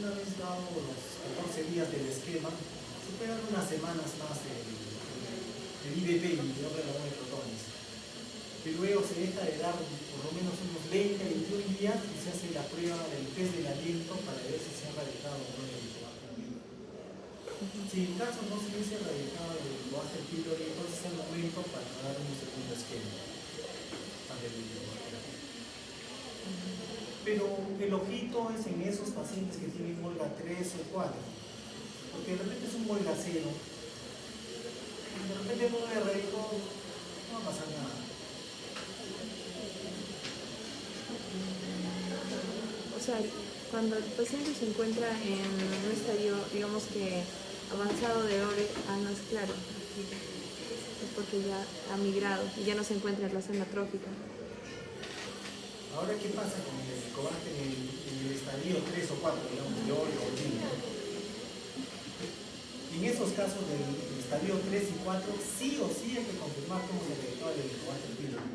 una vez dado los 14 días del esquema, se pueden dar unas semanas más el IBP, el órgano de protones. Y luego se deja de dar por lo menos unos 20, 21 días y se hace la prueba del test del aliento para ver si se ha erradicado o no el Helicobacter pylori. Si en caso no se hubiese erradicado el Helicobacter pylori, entonces es el momento para dar un segundo esquema para el Helicobacter. Pero el ojito es en esos pacientes que tienen Volga 3 o 4, porque de repente es un Volga 0, y de repente no le erradicó, no va a pasar nada. O sea, cuando el paciente se encuentra en un estadio, digamos que avanzado de ORE, no es claro, es porque ya ha migrado y ya no se encuentra en la zona trófica. Ahora, ¿qué pasa con el Helicobacter en el estadio 3 o 4, digamos, de oro o tinto? En esos casos del estadio 3 y 4, sí o sí hay que confirmar cómo se erradicó el Helicobacter pylori,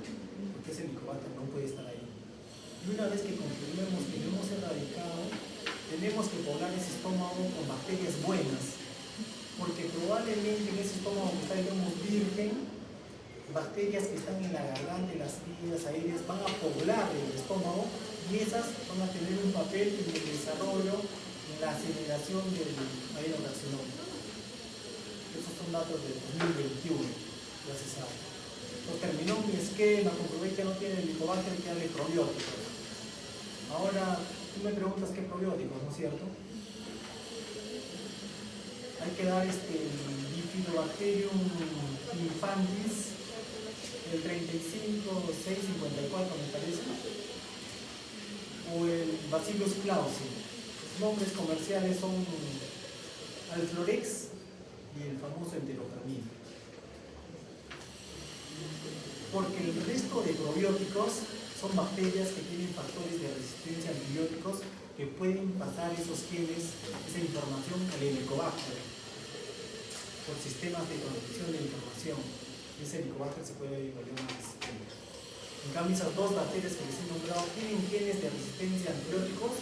porque ese Helicobacter no puede estar ahí. Y una vez que confirmemos que lo hemos erradicado, tenemos que poblar ese estómago con bacterias buenas, porque probablemente en ese estómago que está, digamos, virgen, bacterias que están en la garganta y las vías aéreas van a poblar el estómago y esas van a tener un papel en el desarrollo, en la aceleración del aerocarcinoma. Esos son datos del 2021, ya se sabe. Entonces terminó mi esquema, comprobé que no tiene Helicobacter, que darle probióticos. Ahora, tú me preguntas qué probióticos, ¿no es cierto? Hay que dar Bifidobacterium infantis, el 35654 me parece, o el Bacillus clausi. Los nombres comerciales son Alflorex y el famoso enterocromida. Porque el resto de probióticos son bacterias que tienen factores de resistencia a antibióticos que pueden pasar esos genes, esa información al Helicobacter por sistemas de transmisión de información. Ese Helicobacter se puede volver más resistente. En cambio, esas dos bacterias que les he nombrado tienen genes de resistencia a antibióticos,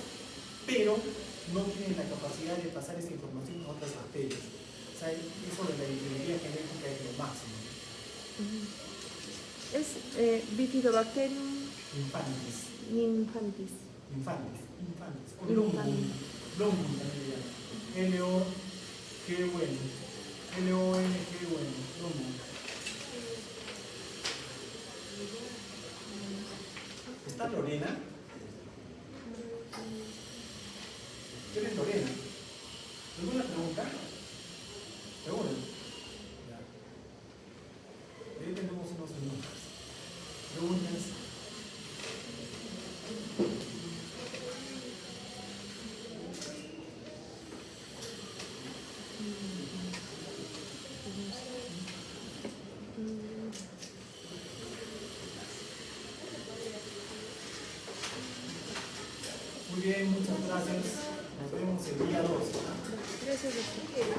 pero no tienen la capacidad de pasar esa información a otras bacterias. O sea, eso de la ingeniería genética es lo máximo. Es Bifidobacterium Infantis. infantis. O Longum también le llaman. L-O, qué bueno. L-O-N, qué bueno. Longum. ¿Está Lorena? ¿Quién es Lorena? ¿Alguna pregunta? ¿Seguro? Ya. Ahí tenemos unos minutos. Preguntas. Muy bien, muchas gracias. Nos vemos el día 2. Gracias, doctor.